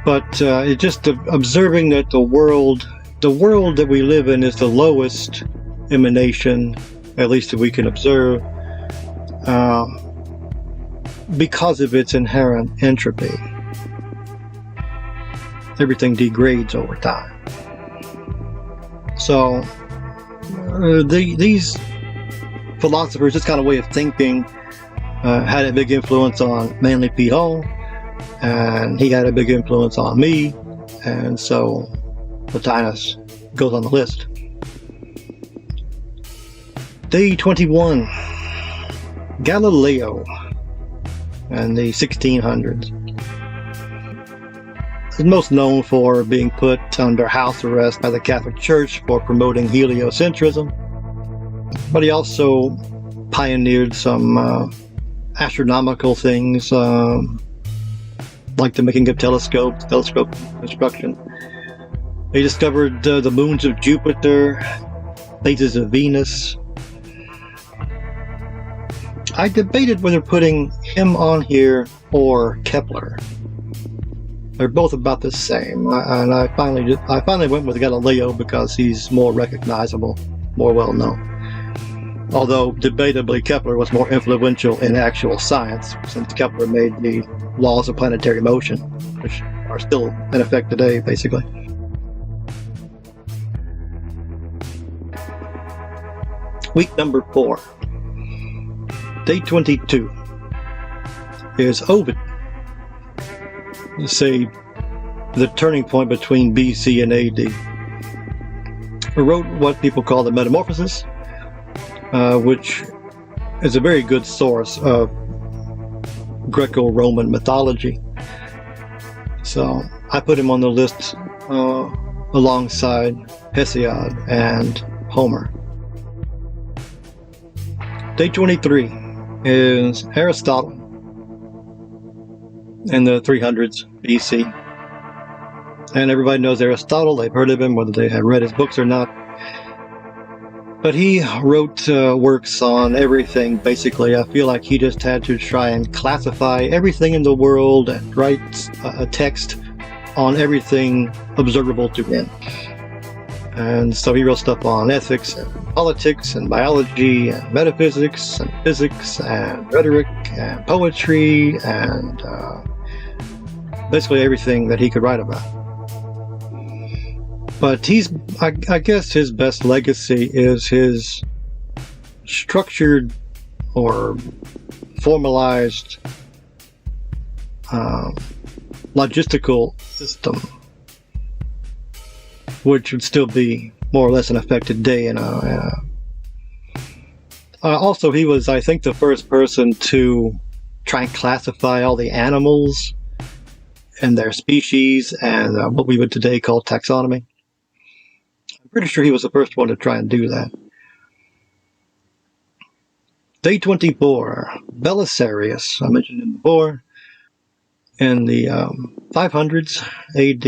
But it's just observing that the world that we live in is the lowest emanation, at least that we can observe, because of its inherent entropy. Everything degrades over time. So these philosophers, this kind of way of thinking, had a big influence on Manly P. Hall, and he had a big influence on me, and so Plotinus goes on the list. Day 21, Galileo, and the 1600s. He's most known for being put under house arrest by the Catholic Church for promoting heliocentrism, but he also pioneered some astronomical things, like the making of telescope construction. He discovered the moons of Jupiter, phases of Venus. I debated whether putting him on here or Kepler. They're both about the same, and I finally went with Galileo because he's more recognizable, more well known. Although, debatably, Kepler was more influential in actual science, since Kepler made the laws of planetary motion, which are still in effect today, basically. Week number 4. Day 22 is Ovid. Say the turning point between BC and AD. He wrote what people call the Metamorphoses, which is a very good source of Greco-Roman mythology. So I put him on the list alongside Hesiod and Homer. Day 23 is Aristotle in the 300s BC. And everybody knows Aristotle. They've heard of him, whether they have read his books or not. But he wrote works on everything, basically. I feel like he just had to try and classify everything in the world and write a text on everything observable to him. And so he wrote stuff on ethics and politics and biology and metaphysics and physics and rhetoric and poetry and basically everything that he could write about. But I guess his best legacy is his structured or formalized logistical system, which would still be more or less in effect today. Also, he was, I think, the first person to try and classify all the animals and their species and what we would today call taxonomy. I'm pretty sure he was the first one to try and do that. Day 24, Belisarius, I mentioned him before, in the 500s AD,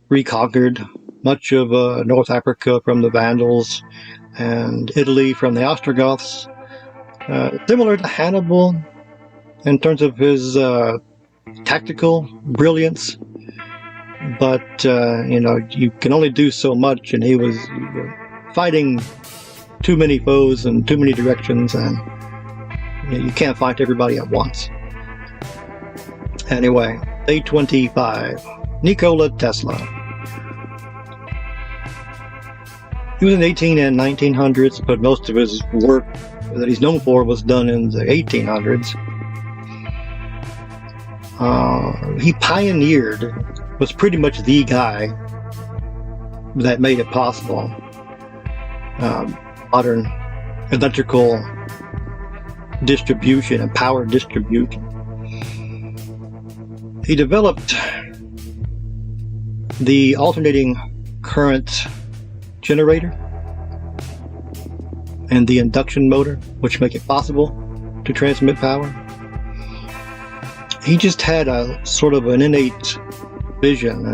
reconquered much of North Africa from the Vandals and Italy from the Ostrogoths. Similar to Hannibal in terms of his tactical brilliance, but you can only do so much, and he was fighting too many foes in too many directions, and you can't fight everybody at once. Anyway, day 25, Nikola Tesla. He was in the 18 and 1900s, but most of his work that he's known for was done in the 1800s. He pioneered, was pretty much the guy that made it possible. Modern electrical distribution and power distribution. He developed the alternating current generator and the induction motor, which make it possible to transmit power. He just had a sort of an innate vision,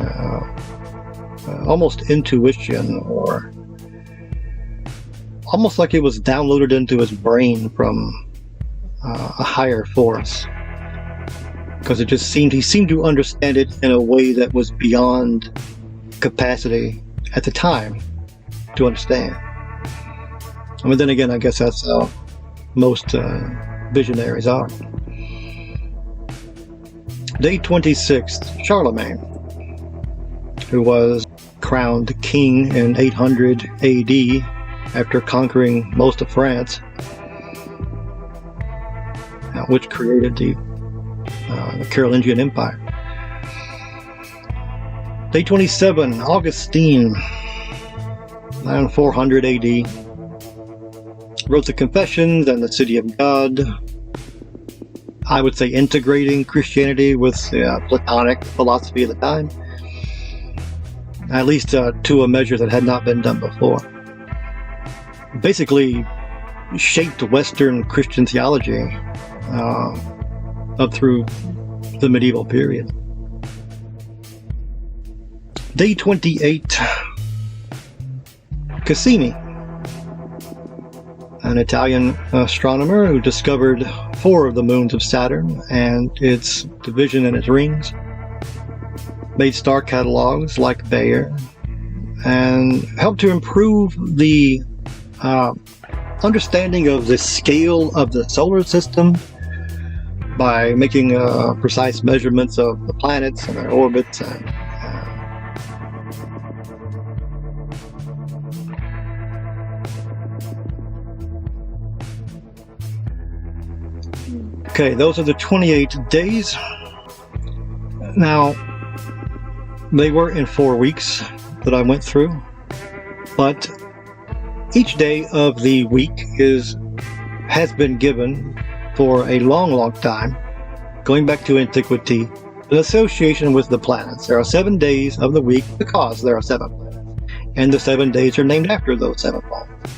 almost intuition, or almost like it was downloaded into his brain from a higher force, because he seemed to understand it in a way that was beyond capacity at the time to understand. I mean, then again, I guess that's how most visionaries are. Day 26, Charlemagne, who was crowned king in 800 AD after conquering most of France, which created the Carolingian Empire. Day 27, Augustine, around 400 AD, wrote the Confessions and the City of God. I would say integrating Christianity with the Platonic philosophy of the time, at least to a measure that had not been done before. Basically shaped Western Christian theology up through the medieval period. Day 28, Cassini, an Italian astronomer who discovered 4 of the moons of Saturn and its division and its rings, made star catalogs like Bayer, and helped to improve the understanding of the scale of the solar system by making precise measurements of the planets and their orbits. Okay, those are the 28 days. Now, they were in 4 weeks that I went through, but each day of the week has been given for a long time, going back to antiquity, an association with the planets. There are 7 days of the week because there are 7 planets, and the 7 days are named after those 7 planets.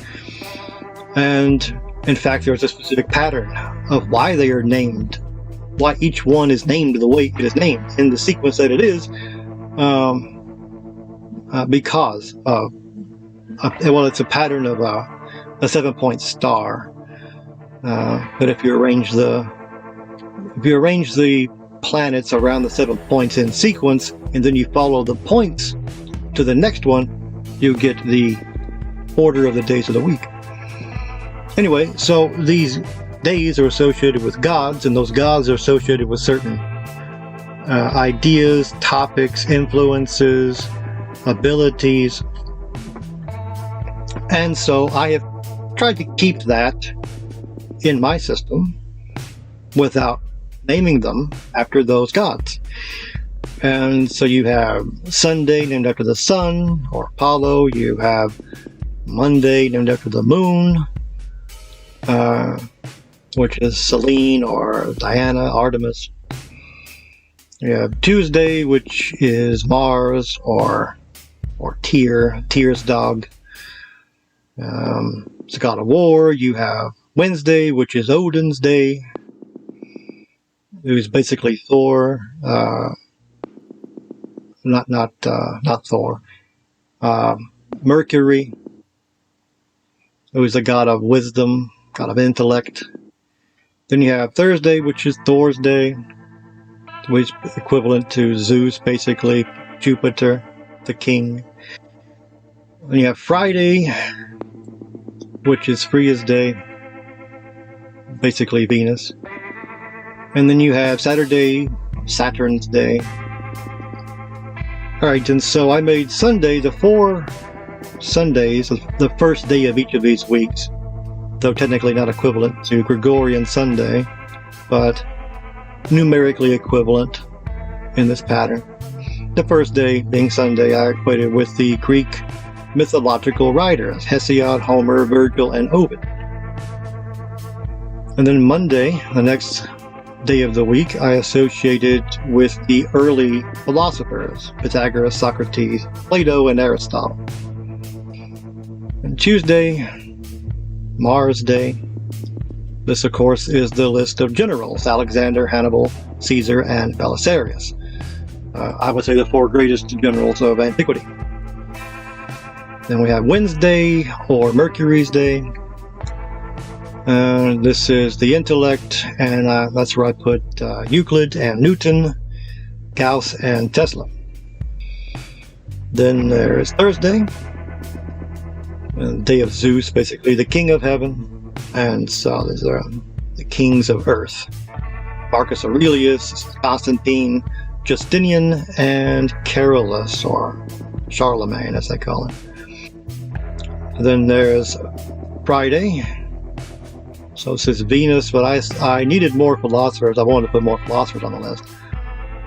And in fact, there's a specific pattern of why they are named, why each one is named the way it is named in the sequence that it is, because of it's a pattern of a 7-point star. But if you arrange the planets around the 7 points in sequence, and then you follow the points to the next one, you get the order of the days of the week. Anyway, so these days are associated with gods, and those gods are associated with certain ideas, topics, influences, abilities. And so I have tried to keep that in my system without naming them after those gods. And so you have Sunday named after the sun or Apollo. You have Monday named after the moon, which is Selene or Diana, Artemis. You have Tuesday, which is Mars or Tyr's dog. It's the god of war. You have Wednesday, which is Odin's day, who's basically Thor. Not Thor. Mercury, who's the god of wisdom, god of intellect. Then you have Thursday, which is Thor's day, which is equivalent to Zeus, basically, Jupiter, the king. Then you have Friday, which is Freya's day, basically Venus. And then you have Saturday, Saturn's day. Alright, and so I made Sunday the 4 Sundays, the first day of each of these weeks, though technically not equivalent to Gregorian Sunday, but numerically equivalent in this pattern. The first day being Sunday, I equated with the Greek mythological writers, Hesiod, Homer, Virgil, and Ovid. And then Monday, the next day of the week, I associated with the early philosophers, Pythagoras, Socrates, Plato, and Aristotle. And Tuesday, Mars Day. This, of course, is the list of generals: Alexander, Hannibal, Caesar, and Belisarius. I would say the 4 greatest generals of antiquity. Then we have Wednesday, or Mercury's day. This is the intellect, and that's where I put Euclid and Newton, Gauss and Tesla. Then there's Thursday, the day of Zeus, basically the king of heaven, and so these are the kings of earth: Marcus Aurelius, Constantine, Justinian, and Carolus, or Charlemagne as they call him. Then there's Friday. So this is Venus, but I needed more philosophers. I wanted to put more philosophers on the list.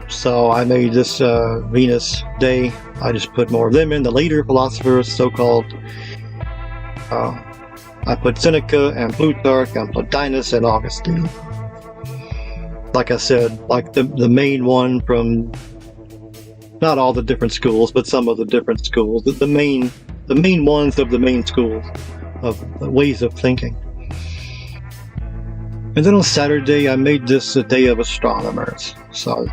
So I made this Venus day. I just put more of them in, the later philosophers, so-called. I put Seneca and Plutarch and Plotinus and Augustine. Like I said, like the main one from, not all the different schools, but some of the different schools. The main ones of the main schools of ways of thinking. And then on Saturday, I made this a day of astronomers. So,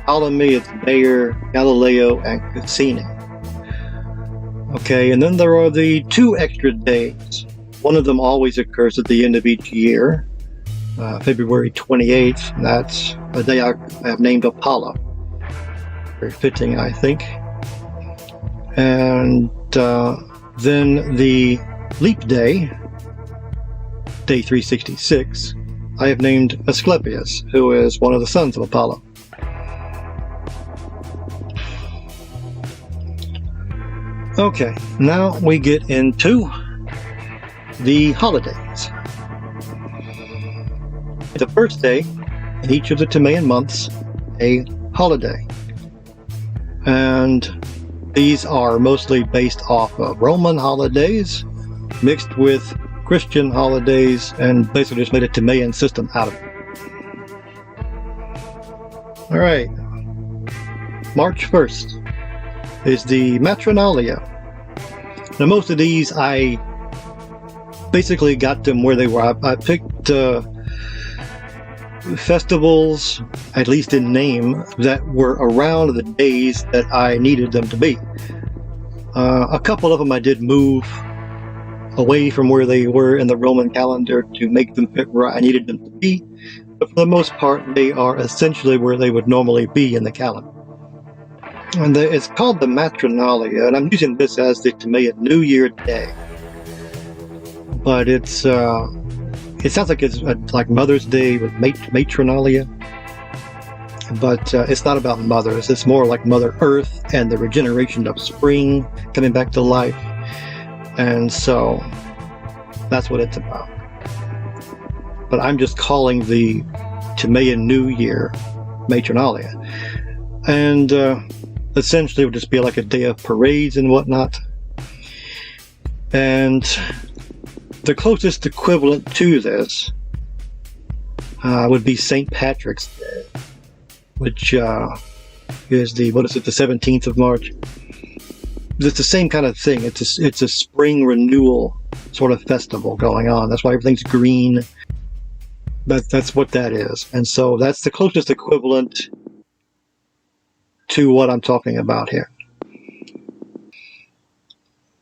Ptolemy, it's Bayer, Galileo, and Cassini. Okay, and then there are the 2 extra days. One of them always occurs at the end of each year, February 28th. And that's a day I have named Apollo. Very fitting, I think. And then the leap day, day 366. I have named Asclepius, who is one of the sons of Apollo. Okay, now we get into the holidays. The first day in each of the Timaean months, a holiday. And these are mostly based off of Roman holidays, mixed with Christian holidays, and basically just made a Timaean system out of it. Alright, March 1st is the Matronalia. Now most of these I basically got them where they were. I picked festivals, at least in name, that were around the days that I needed them to be. A couple of them I did move away from where they were in the Roman calendar to make them fit where I needed them to be, but for the most part they are essentially where they would normally be in the calendar. And it's called the Matronalia, and I'm using this as the Timaean New Year day. But it sounds like it's like Mother's Day with Matronalia, but it's not about mothers. It's more like Mother Earth and the regeneration of spring coming back to life. And so that's what it's about. But I'm just calling the Timaean New Year Matronalia. And essentially it would just be like a day of parades and whatnot. And the closest equivalent to this would be St. Patrick's Day, which is the 17th of March. It's the same kind of thing. It's a spring renewal sort of festival going on. That's why everything's green. That's what that is. And so that's the closest equivalent to what I'm talking about here.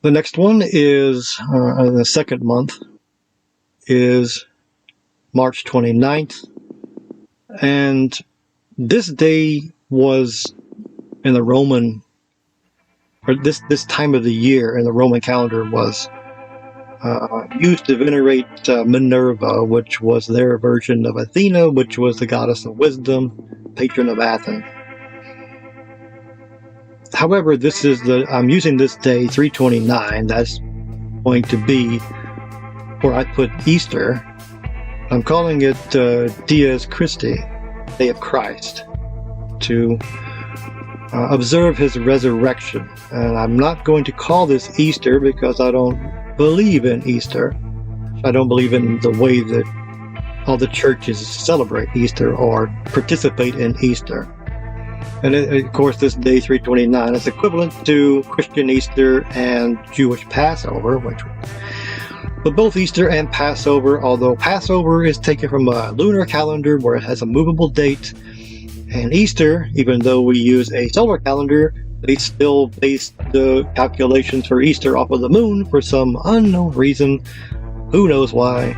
The next one is, the second month, is March 29th. And this day was in the Roman, or this time of the year in the Roman calendar was used to venerate Minerva, which was their version of Athena, which was the goddess of wisdom, patron of Athens. However, I'm using this day, 329, that's going to be where I put Easter. I'm calling it Dies Christi, Day of Christ, to observe his resurrection. And I'm not going to call this Easter because I don't believe in Easter. I don't believe in the way that all the churches celebrate Easter or participate in Easter. And of course, this day 329 is equivalent to Christian Easter and Jewish Passover, but both Easter and Passover, although Passover is taken from a lunar calendar where it has a movable date, and Easter, even though we use a solar calendar, they still base the calculations for Easter off of the moon for some unknown reason. Who knows why?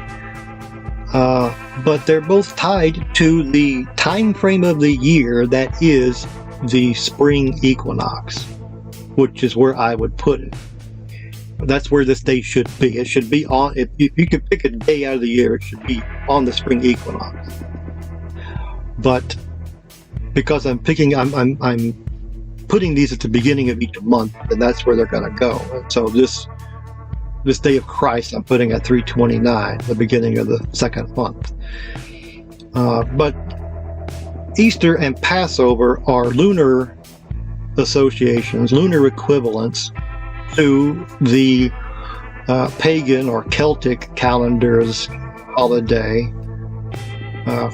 But they're both tied to the time frame of the year that is the spring equinox, which is where I would put it. That's where this day should be. It should be on, if you could pick a day out of the year, it should be on the spring equinox. But because I'm putting these at the beginning of each month, and that's where they're going to go. And so this day of Christ I'm putting at 329, the beginning of the second month. But Easter and Passover are lunar associations, lunar equivalents to the pagan or Celtic calendar's holiday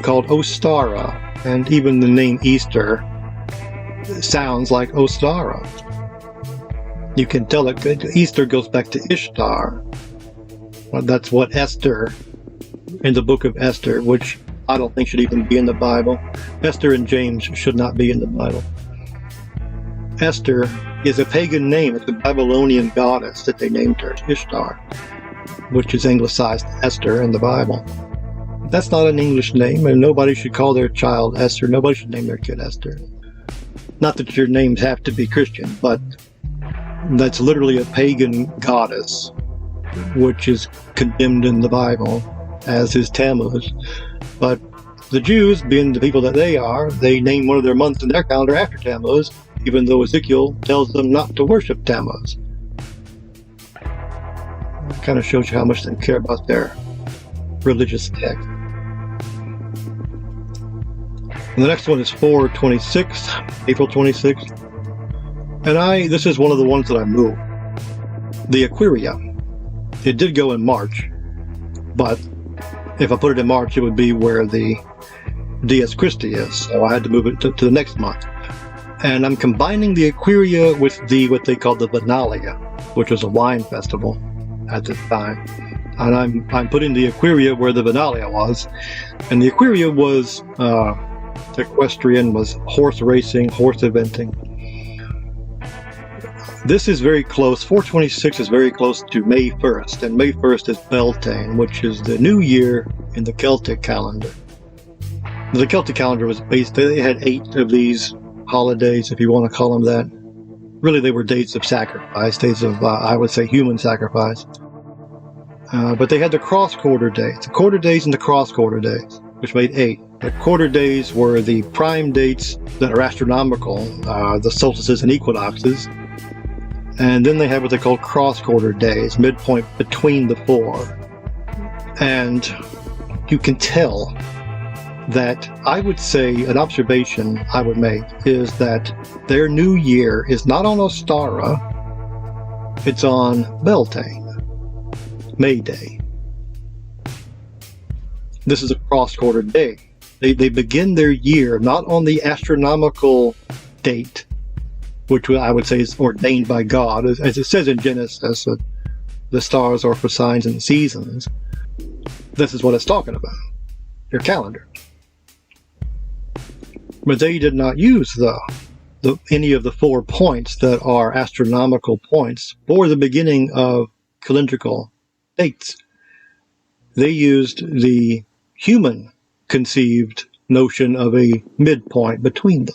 called Ostara. And even the name Easter sounds like Ostara. You can tell that Easter goes back to Ishtar. Well, that's what Esther, in the book of Esther, which I don't think should even be in the Bible. Esther and James should not be in the Bible. Esther is a pagan name. It's a Babylonian goddess that they named her, Ishtar, which is anglicized Esther in the Bible. That's not an English name, and nobody should call their child Esther. Nobody should name their kid Esther. Not that your names have to be Christian, but that's literally a pagan goddess, which is condemned in the Bible, as is Tammuz. But the Jews, being the people that they are, they name one of their months in their calendar after Tammuz, even though Ezekiel tells them not to worship Tammuz. It kind of shows you how much they care about their religious text. And the next one is 4/26, April 26th. And this is one of the ones that I moved. The Aquaria. It did go in March, but if I put it in March, it would be where the Dies Christi is, so I had to move it to the next month. And I'm combining the Aquaria with what they call the Vinalia, which was a wine festival at the time. And I'm putting the Aquaria where the Vinalia was. And the Aquaria was equestrian, was horse racing, horse eventing. This is very close. 426 is very close to May 1st, and May 1st is Beltane, which is the new year in the Celtic calendar. The Celtic calendar was based, they had 8 of these holidays, if you want to call them that. Really, they were days of sacrifice, days of, I would say, human sacrifice. But they had the cross-quarter days, the quarter days and the cross-quarter days, which made 8. The quarter days were the prime dates that are astronomical, the solstices and equinoxes. And then they have what they call cross-quarter days, midpoint between the 4. And you can tell that, I would say, an observation I would make is that their new year is not on Ostara, it's on Beltane, May Day. This is a cross-quarter day. They begin their year not on the astronomical date, which I would say is ordained by God, as it says in Genesis, that the stars are for signs and seasons. This is what it's talking about, your calendar. But they did not use any of the 4 points that are astronomical points for the beginning of calendrical dates. They used the human conceived notion of a midpoint between them.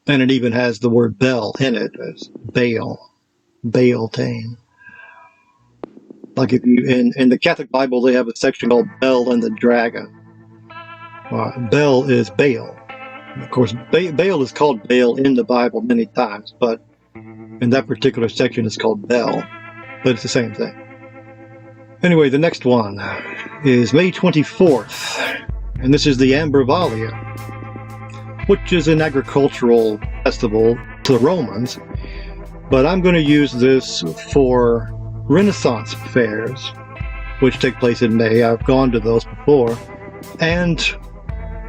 And it even has the word Bel in it, as Baal, Beltane. Like if you, in the Catholic Bible, they have a section called Bel and the Dragon. Bel is Baal. Of course, Baal is called Baal in the Bible many times, but in that particular section it's called Bel, but it's the same thing. Anyway, the next one is May 24th, and this is the Ambervalia, which is an agricultural festival to the Romans, but I'm going to use this for Renaissance fairs, which take place in May. I've gone to those before, and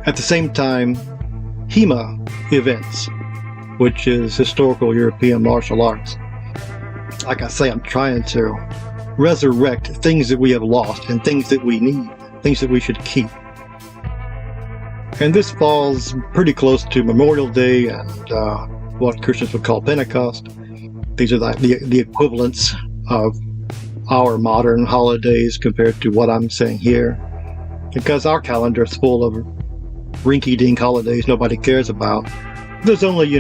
at the same time, HEMA events, which is historical European martial arts. Like I say, I'm trying to resurrect things that we have lost and things that we need, things that we should keep. And this falls pretty close to Memorial Day and what Christians would call Pentecost. These are the equivalents of our modern holidays compared to what I'm saying here, because our calendar is full of rinky-dink holidays nobody cares about. There's only,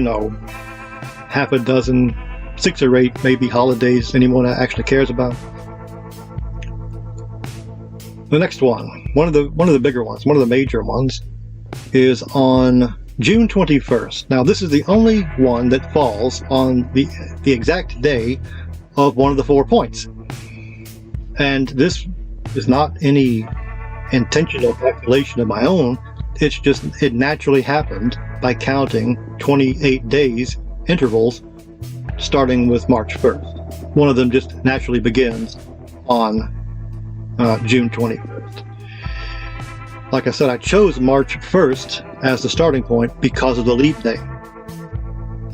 half a dozen, 6 or 8 maybe holidays anyone actually cares about. The next one of the bigger ones, one of the major ones, is on June 21st. Now, this is the only one that falls on the exact day of one of the 4 points. And this is not any intentional calculation of my own. It's just, it naturally happened by counting 28 days intervals starting with March 1st. One of them just naturally begins on June 21st. Like I said, I chose March 1st as the starting point because of the leap day.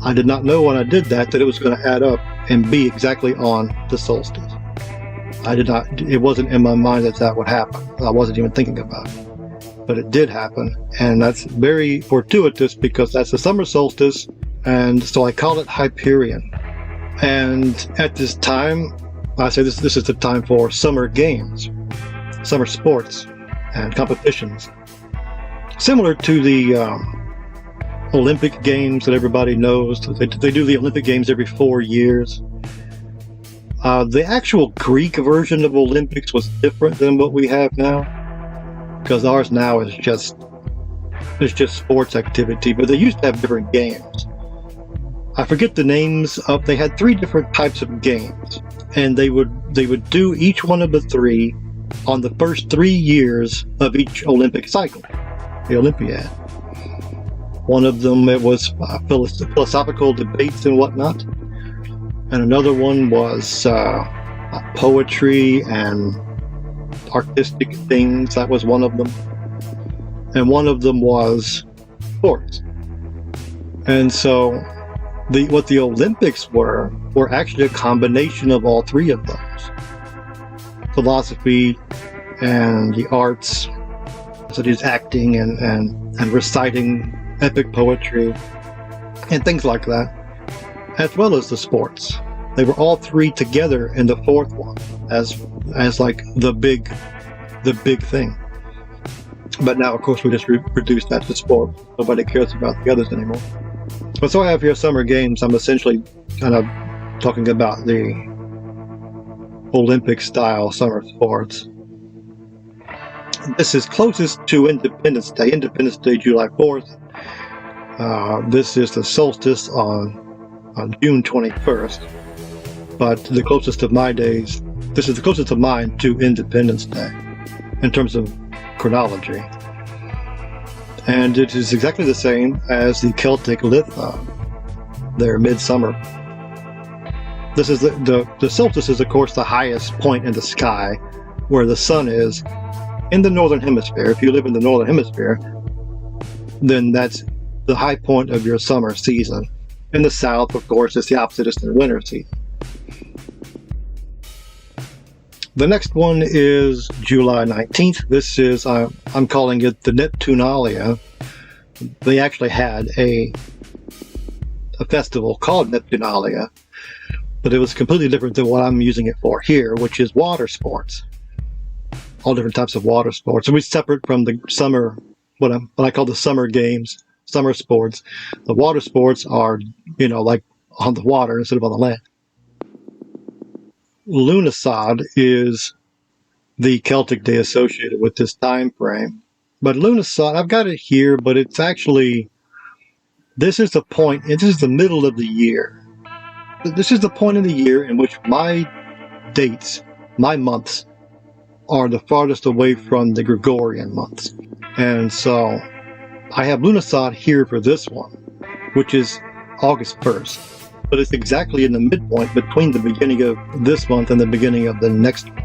I did not know when I did that it was going to add up and be exactly on the solstice. It wasn't in my mind that would happen. I wasn't even thinking about it. But it did happen, and that's very fortuitous because that's the summer solstice, and so I call it Hyperion. And at this time, I say this is the time for summer games, summer sports, and competitions. Similar to the Olympic Games that everybody knows. They do the Olympic Games every 4 years. The actual Greek version of Olympics was different than what we have now, because ours now is just sports activity, but they used to have different games. I forget the names of. They had 3 different types of games, and they would do each one of the 3 on the first 3 years of each Olympic cycle, the Olympiad. One of them, it was philosophical debates and whatnot, and another one was poetry and artistic things. That was one of them, and one of them was sports. And so what the Olympics were actually a combination of all 3 of those: philosophy and the arts, such as acting and reciting epic poetry and things like that. as well as the sports. They were all three together in the fourth one as like the big thing. But now, of course, we just reduced that to sport. Nobody cares about the others anymore. But so I have here Summer Games. I'm essentially kind of talking about the Olympic-style summer sports. This is closest to Independence Day. Independence Day, July 4th. This is the solstice on June 21st. But the closest of my days, this is the closest of mine to Independence Day in terms of chronology. And it is exactly the same as the Celtic Litha, their midsummer. This is the solstice is, of course, the highest point in the sky where the sun is in the northern hemisphere. If you live in the northern hemisphere, then that's the high point of your summer season. In the south, of course, it's the opposite. It's the winter season. The next one is July 19th. This is, I'm calling it the Neptunalia. They actually had a festival called Neptunalia, but it was completely different than what I'm using it for here, which is water sports. All different types of water sports. So we separate from the summer, what I call the summer games, summer sports. The water sports are, like on the water instead of on the land. Lughnasadh is the Celtic day associated with this time frame. But Lughnasadh, I've got it here, but it's actually, this is the point, this is the middle of the year. This is the point in the year in which my dates, my months, are the farthest away from the Gregorian months. And so I have Lughnasadh here for this one, which is August 1st. But it's exactly in the midpoint between the beginning of this month and the beginning of the next one.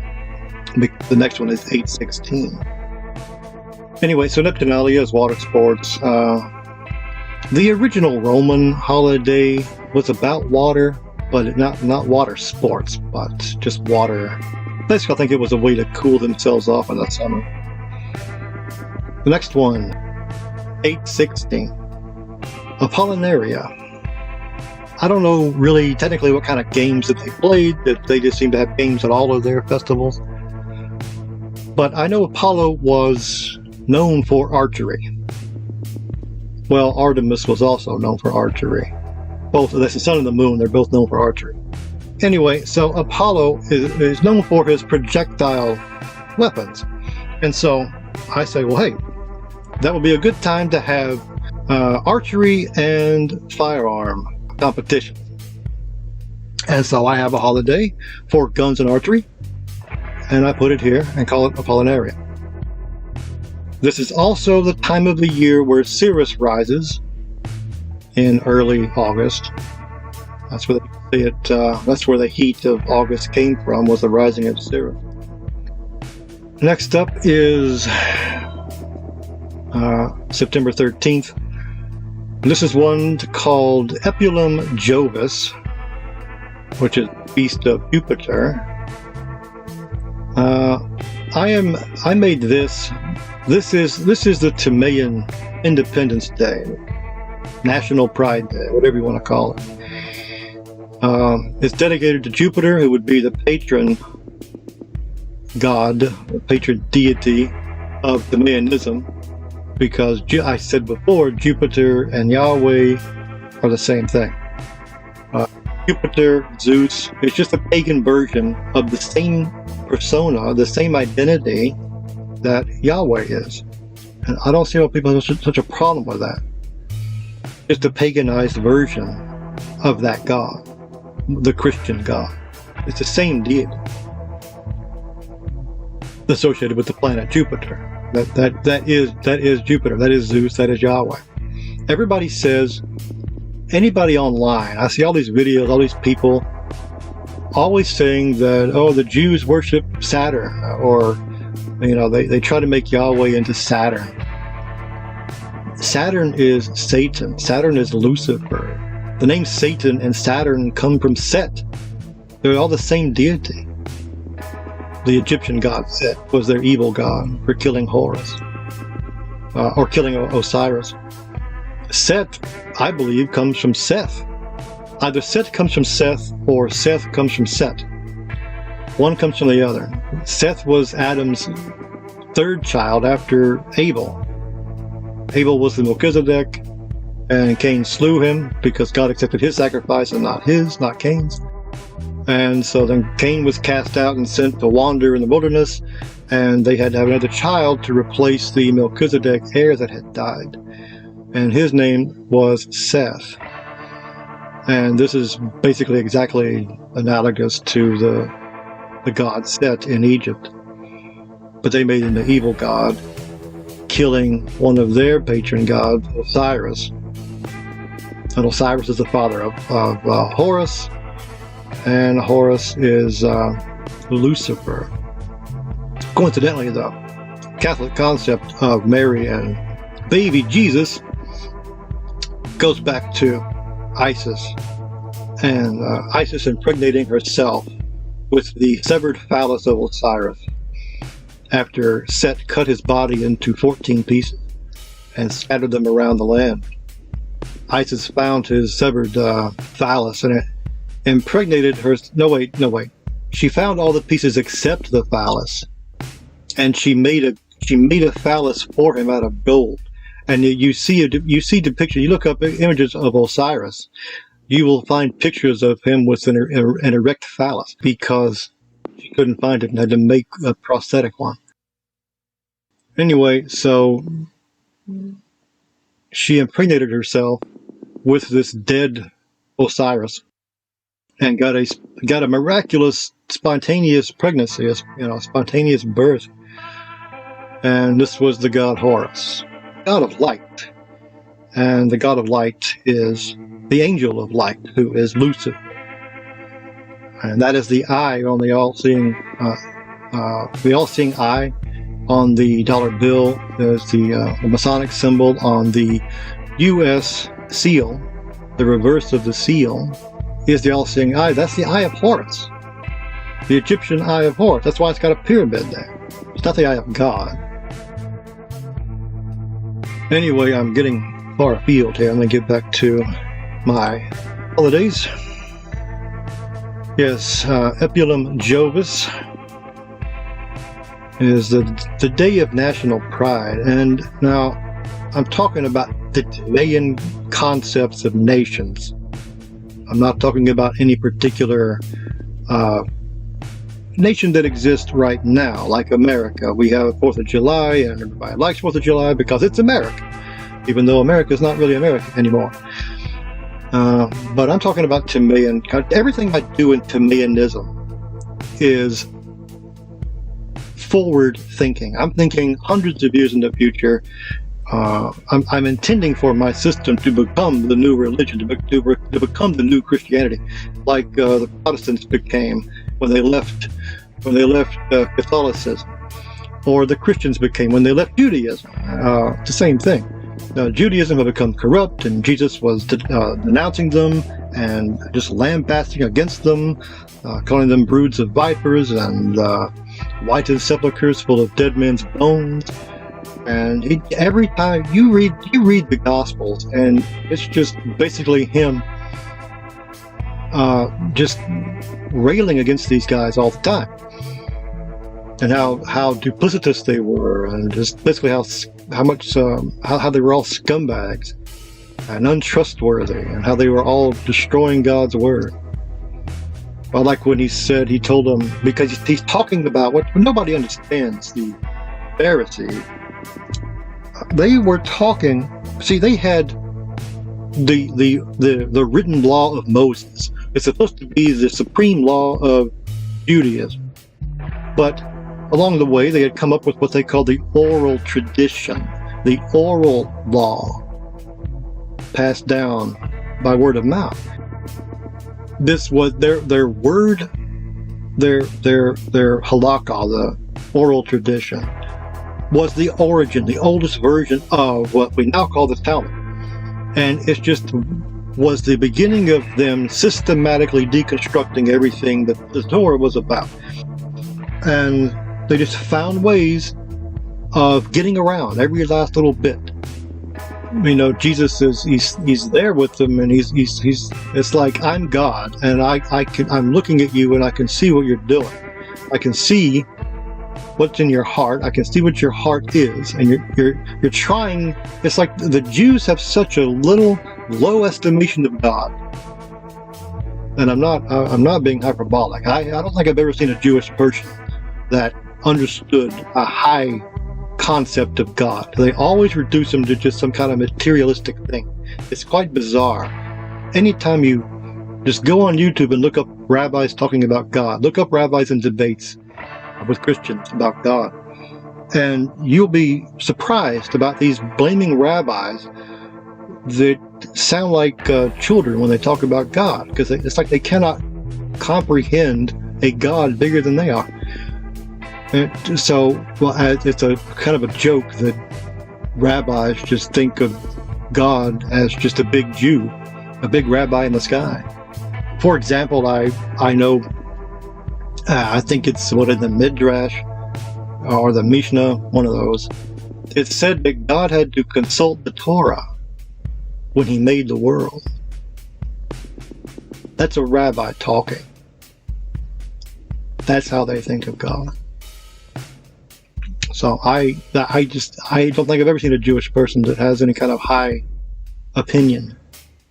The next one is 8/16. Anyway, so Neptunalia is water sports. The original Roman holiday was about water, but not water sports, but just water. Basically, I think it was a way to cool themselves off in the summer. The next one, 8/16. Apollinaria. I don't know really technically what kind of games that they played, that they just seem to have games at all of their festivals. But I know Apollo was known for archery. Well, Artemis was also known for archery. Both, that's the sun and the moon, they're both known for archery. Anyway, so Apollo is known for his projectile weapons. And so I say, well, hey, that would be a good time to have archery and firearm competition. And so I have a holiday for guns and archery, and I put it here and call it Apollinaria. This is also the time of the year where Cirrus rises in early August. That's where that's where the heat of August came from, was the rising of Cirrus. Next up is September 13th. This is one called Epulum Jovis, which is Feast of Jupiter. I made this. This is the Timaean Independence Day, National Pride Day, whatever you want to call it. It's dedicated to Jupiter, who would be the patron god, the patron deity of Timaeanism. Because I said before, Jupiter and Yahweh are the same thing. Jupiter, Zeus, it's just a pagan version of the same persona, the same identity that Yahweh is. And I don't see how people have such a problem with that. It's a paganized version of that God, the Christian God. It's the same deity associated with the planet Jupiter. That is Jupiter, that is Zeus, that is Yahweh. Everybody says, anybody online, I see all these videos, all these people always saying that, oh, the Jews worship Saturn, or they try to make Yahweh into Saturn. Saturn is Satan. Saturn is Lucifer. The names Satan and Saturn come from Set. They're all the same deity. The Egyptian god Set was their evil god for killing Horus, or killing Osiris. Set, I believe, comes from Seth. Either Seth comes from Seth or Seth comes from Set. One comes from the other. Seth was Adam's third child after Abel. Abel was the Melchizedek, and Cain slew him because God accepted his sacrifice and not Cain's. And so then Cain was cast out and sent to wander in the wilderness, and they had to have another child to replace the Melchizedek heir that had died. And his name was Seth. And this is basically exactly analogous to the god Set in Egypt. But they made him the evil god, killing one of their patron gods, Osiris. And Osiris is the father of Horus, and Horus is Lucifer. Coincidentally, the Catholic concept of Mary and baby Jesus goes back to Isis, and Isis impregnating herself with the severed phallus of Osiris after Set cut his body into 14 pieces and scattered them around the land. Isis found his severed phallus and impregnated her. No wait. She found all the pieces except the phallus, and she made a phallus for him out of gold. And you see depiction. You look up images of Osiris, you will find pictures of him with an erect phallus, because she couldn't find it and had to make a prosthetic one. Anyway, so she impregnated herself with this dead Osiris and got a miraculous spontaneous pregnancy, spontaneous birth. And this was the god Horus, god of light. And the god of light is the angel of light, who is Lucifer. And that is the eye on the all-seeing eye on the dollar bill. There's the Masonic symbol on the U.S. seal. The reverse of the seal is the all-seeing eye. That's the eye of Horus, the Egyptian eye of Horus. That's why it's got a pyramid there. It's not the eye of God. Anyway, I'm getting far afield here. I'm going to get back to my holidays. Yes, Epulum Jovis is the day of national pride. And now I'm talking about the Timaean concepts of nations. I'm not talking about any particular nation that exists right now, like America. We have 4th of July, and everybody likes 4th of July because it's America, even though America is not really America anymore. But I'm talking about Timaean. Everything I do in Timaeanism is forward thinking. I'm thinking hundreds of years in the future. I'm intending for my system to become the new religion, to become the new Christianity, like the Protestants became when they left Catholicism, or the Christians became when they left Judaism. It's the same thing. Judaism had become corrupt, and Jesus was denouncing them and just lambasting against them, calling them broods of vipers and whited sepulchres full of dead men's bones. And every time you read the Gospels, and it's just basically him just railing against these guys all the time, and how duplicitous they were, and just basically how they were all scumbags and untrustworthy, and how they were all destroying God's word. I like when he told them, because he's talking about what nobody understands, the Pharisees. They were talking. See, they had the written law of Moses. It's supposed to be the supreme law of Judaism, but along the way they had come up with what they call the oral tradition, the oral law, passed down by word of mouth. This was their word, their halakha, the oral tradition, was the origin, the oldest version of what we now call the Talmud. And it just was the beginning of them systematically deconstructing everything that the Torah was about. And they just found ways of getting around every last little bit. Jesus is he's there with them, and he's it's like, I'm God, and I'm looking at you, and I can see what you're doing. I can see what's in your heart. I can see what your heart is, and you're trying. It's like the Jews have such a low estimation of God. And I'm not being hyperbolic. I don't think I've ever seen a Jewish person that understood a high concept of God. They always reduce him to just some kind of materialistic thing. It's quite bizarre. Anytime you just go on YouTube and look up rabbis talking about God, look up rabbis in debates with Christians about God, and you'll be surprised about these blaming rabbis that sound like children when they talk about God, because it's like they cannot comprehend a God bigger than they are. And so, it's a kind of a joke that rabbis just think of God as just a big Jew, a big rabbi in the sky. For example, I know, I think it's in the Midrash or the Mishnah, one of those. It said that God had to consult the Torah when he made the world. That's a rabbi talking. That's how they think of God. So I don't think I've ever seen a Jewish person that has any kind of high opinion,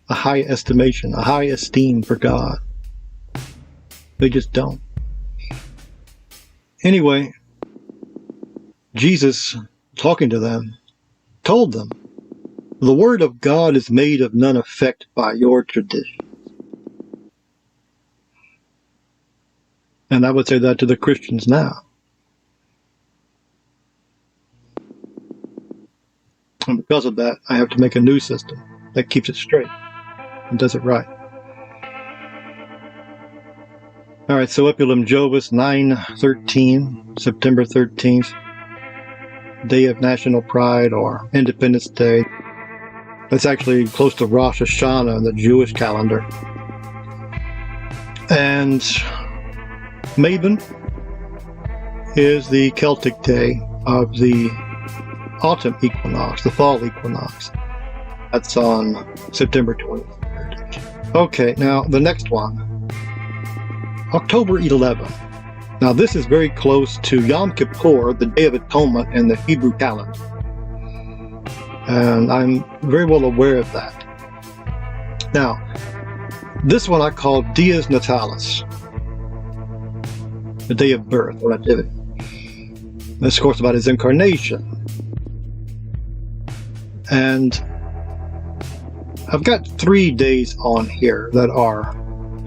a high estimation, a high esteem for God. They just don't. Anyway, Jesus, talking to them, told them, the word of God is made of none effect by your tradition. And I would say that to the Christians now. And because of that, I have to make a new system that keeps it straight and does it right. All right, so Epulum Jovis 9/13, September 13th, Day of National Pride or Independence Day. That's actually close to Rosh Hashanah in the Jewish calendar. And Mabon is the Celtic day of the autumn equinox, the fall equinox. That's on September 23rd. Okay, now the next one, October 11th. Now this is very close to Yom Kippur, the Day of Atonement in the Hebrew calendar. And I'm very well aware of that. Now, this one I call Dies Natalis, the day of birth or nativity. This, of course, about his incarnation. And I've got 3 days on here that are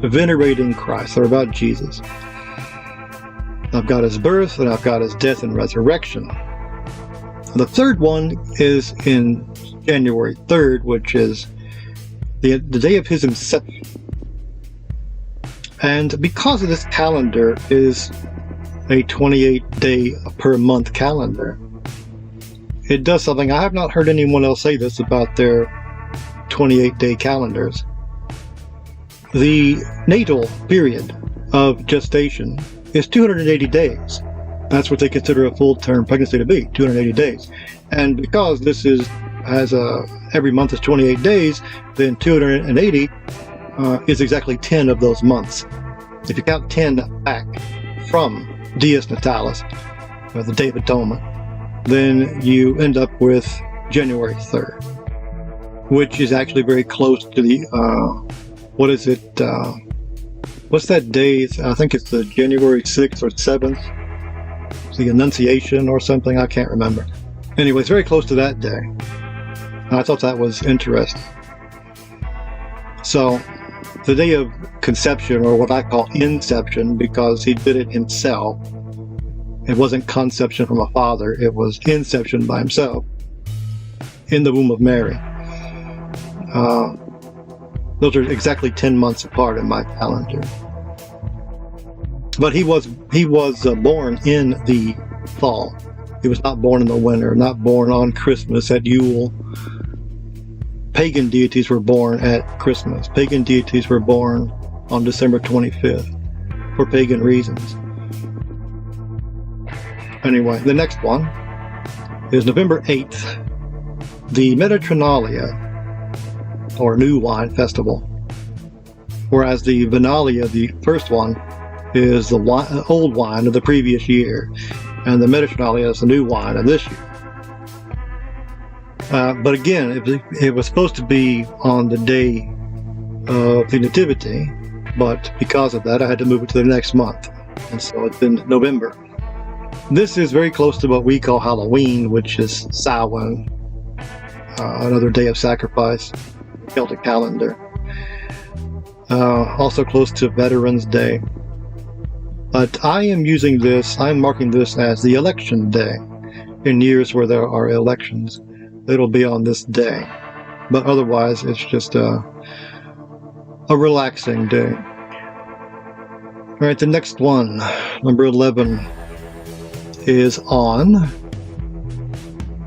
venerating Christ. They're about Jesus. I've got his birth, and I've got his death and resurrection. The third one is in January 3rd, which is the day of his inception. And because of this calendar is a 28-day per month calendar, it does something. I have not heard anyone else say this about their 28-day calendars. The natal period of gestation is 280 days. That's what they consider a full-term pregnancy to be, 280 days. And because this every month is 28 days, then 280 is exactly 10 of those months. If you count 10 back from Dies Natalis, or the Day of Atonement, then you end up with January 3rd, which is actually very close to the, what's that day? I think it's the January 6th or 7th, the Annunciation or something, I can't remember. Anyway, it's very close to that day. I thought that was interesting. So, the day of conception, or what I call inception, because he did it himself. It wasn't conception from a father, it was inception by himself in the womb of Mary. Those are exactly 10 months apart in my calendar. But he was born in the fall. He was not born in the winter, not born on Christmas at Yule. Pagan deities were born at Christmas. Pagan deities were born on December 25th for pagan reasons. Anyway, the next one is November 8th, the Mediterralia, or New Wine Festival, whereas the Vinalia, the first one, is the old wine of the previous year, and the Mediterralia is the new wine of this year. But again, it was supposed to be on the day of the Nativity, but because of that, I had to move it to the next month, and so it's in November. This is very close to what we call Halloween, which is Samhain, another day of sacrifice, Celtic calendar. Also close to Veterans Day. But I'm marking this as the election day. In years where there are elections, it'll be on this day. But otherwise, it's just a relaxing day. All right, the next one, number 11, is on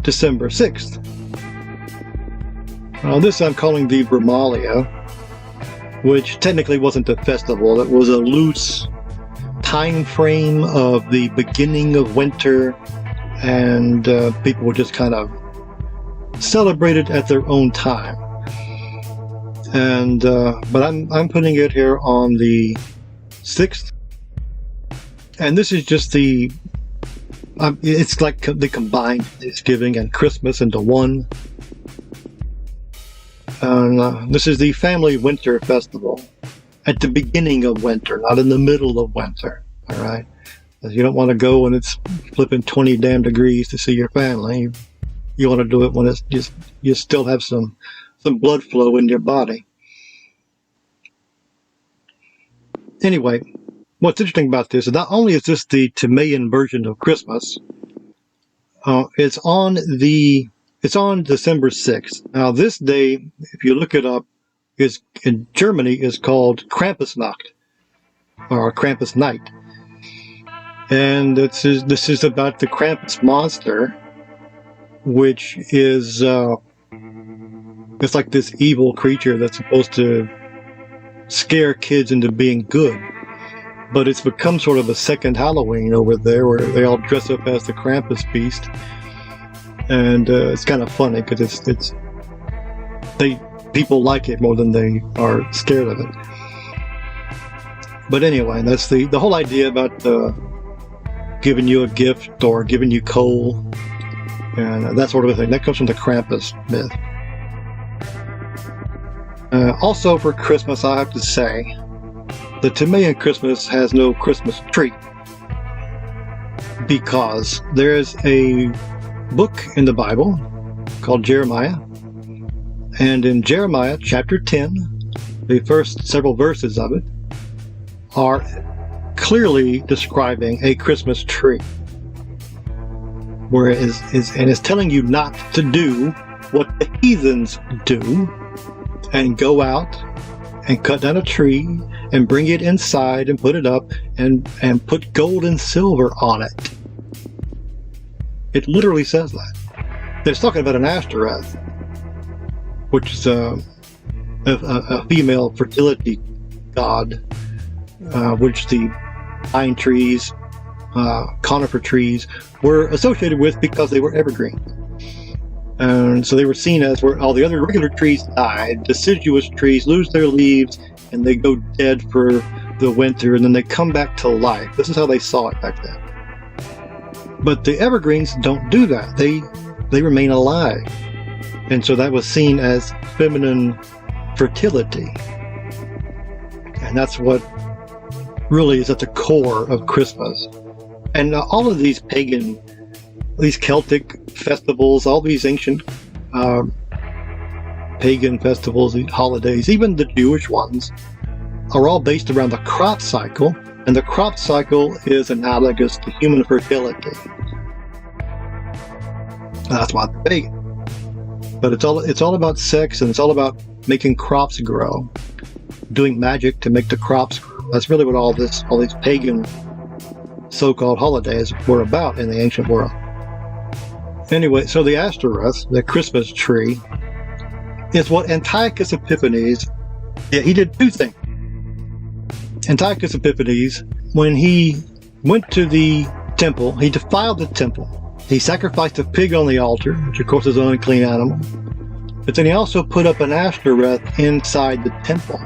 December 6th. This I'm calling the Brumalia, which technically wasn't a festival. It was a loose time frame of the beginning of winter, and people would just kind of celebrate it at their own time. And but I'm putting it here on the 6th, and this is just the it's like they combined Thanksgiving and Christmas into one. This is the Family Winter Festival at the beginning of winter, not in the middle of winter. All right, you don't want to go when it's flipping 20 damn degrees to see your family. You want to do it when it's just you still have some blood flow in your body. Anyway, what's interesting about this is not only is this the Timaean version of Christmas, it's on December 6th. Now, this day, if you look it up, is in Germany is called Krampusnacht, or Krampus Night. And this is about the Krampus monster, which is it's like this evil creature that's supposed to scare kids into being good. But it's become sort of a second Halloween over there, where they all dress up as the Krampus beast. And it's kind of funny because people like it more than they are scared of it. But anyway, that's the whole idea about giving you a gift or giving you coal and that sort of a thing. That comes from the Krampus myth. Also for Christmas, I have to say, the Timaean Christmas has no Christmas tree, because there's a book in the Bible called Jeremiah, and in Jeremiah chapter 10, the first several verses of it are clearly describing a Christmas tree, where it is telling you not to do what the heathens do and go out and cut down a tree and bring it inside and put it up and put gold and silver on it. It literally says that. It's talking about an Ashtoreth, which is a female fertility god, which the pine trees, conifer trees were associated with because they were evergreen. And so they were seen as where all the other regular trees died. Deciduous trees lose their leaves and they go dead for the winter, and then they come back to life. This is how they saw it back then. But the evergreens don't do that. They remain alive. And so that was seen as feminine fertility. And that's what really is at the core of Christmas. And all of these these Celtic festivals, all these ancient pagan festivals, these holidays, even the Jewish ones, are all based around the crop cycle, and the crop cycle is analogous to human fertility. That's why they're pagan. But it's all about sex, and it's all about making crops grow, doing magic to make the crops grow. That's really what all these pagan so-called holidays were about in the ancient world. Anyway, so the Ashtoreth, the Christmas tree, is what Antiochus Epiphanes, he did two things. Antiochus Epiphanes, when he went to the temple, he defiled the temple He sacrificed a pig on the altar, which of course is an unclean animal. But then he also put up an Ashtoreth inside the temple.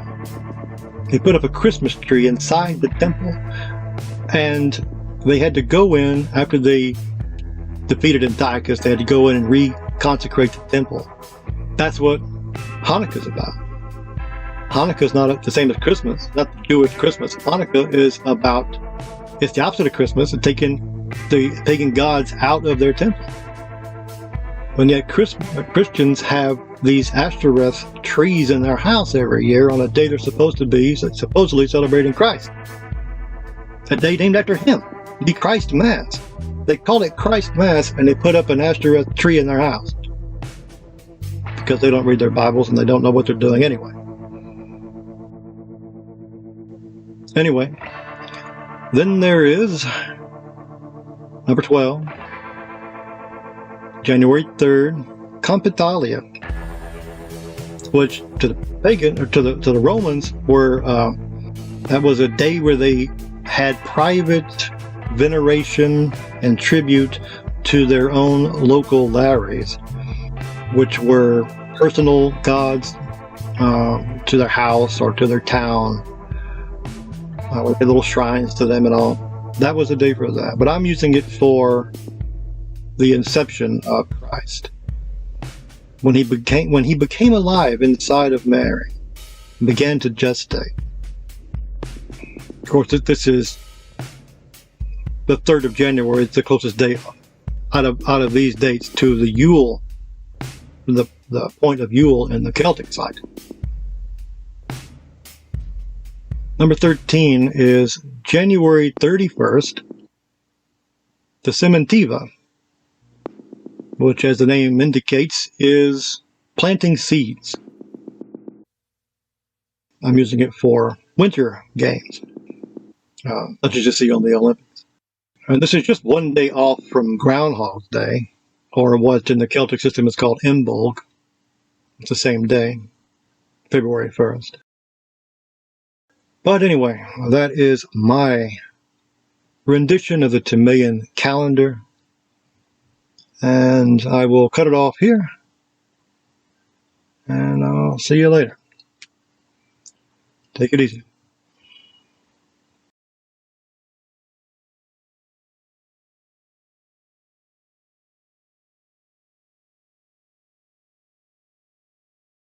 He put up a Christmas tree inside the temple. And they had to go in, after they defeated Antiochus, they had to go in and reconsecrate the temple. That's what Hanukkah is about. Hanukkah is not the same as Christmas, not the Jewish Christmas. Hanukkah is about, it's the opposite of Christmas, it's taking gods out of their temple. And yet Christians have these Ashtoreth trees in their house every year on a day they're supposed to be supposedly celebrating Christ. A day named after him, the Christ Mass. They call it Christ Mass, and they put up an Ashtoreth tree in their house because they don't read their Bibles and they don't know what they're doing anyway. Anyway, then there is number 12, January 3rd, Compitalia, which to the pagan or to the Romans were that was a day where they had private veneration and tribute to their own local lares, which were personal gods to their house or to their town, with little shrines to them and all. That was a day for that. But I'm using it for the inception of Christ. When he became alive inside of Mary and began to gestate. Of course, this is the 3rd of January. It's the closest date out of these dates to the Yule, the point of Yule in the Celtic side. Number 13 is January 31st, the Sementiva, which, as the name indicates, is planting seeds. I'm using it for winter games, such as you see on the Olympics. And this is just one day off from Groundhog's Day, or what in the Celtic system is called Imbolg. It's the same day, February 1st. But anyway, that is my rendition of the Timaean calendar. And I will cut it off here. And I'll see you later. Take it easy.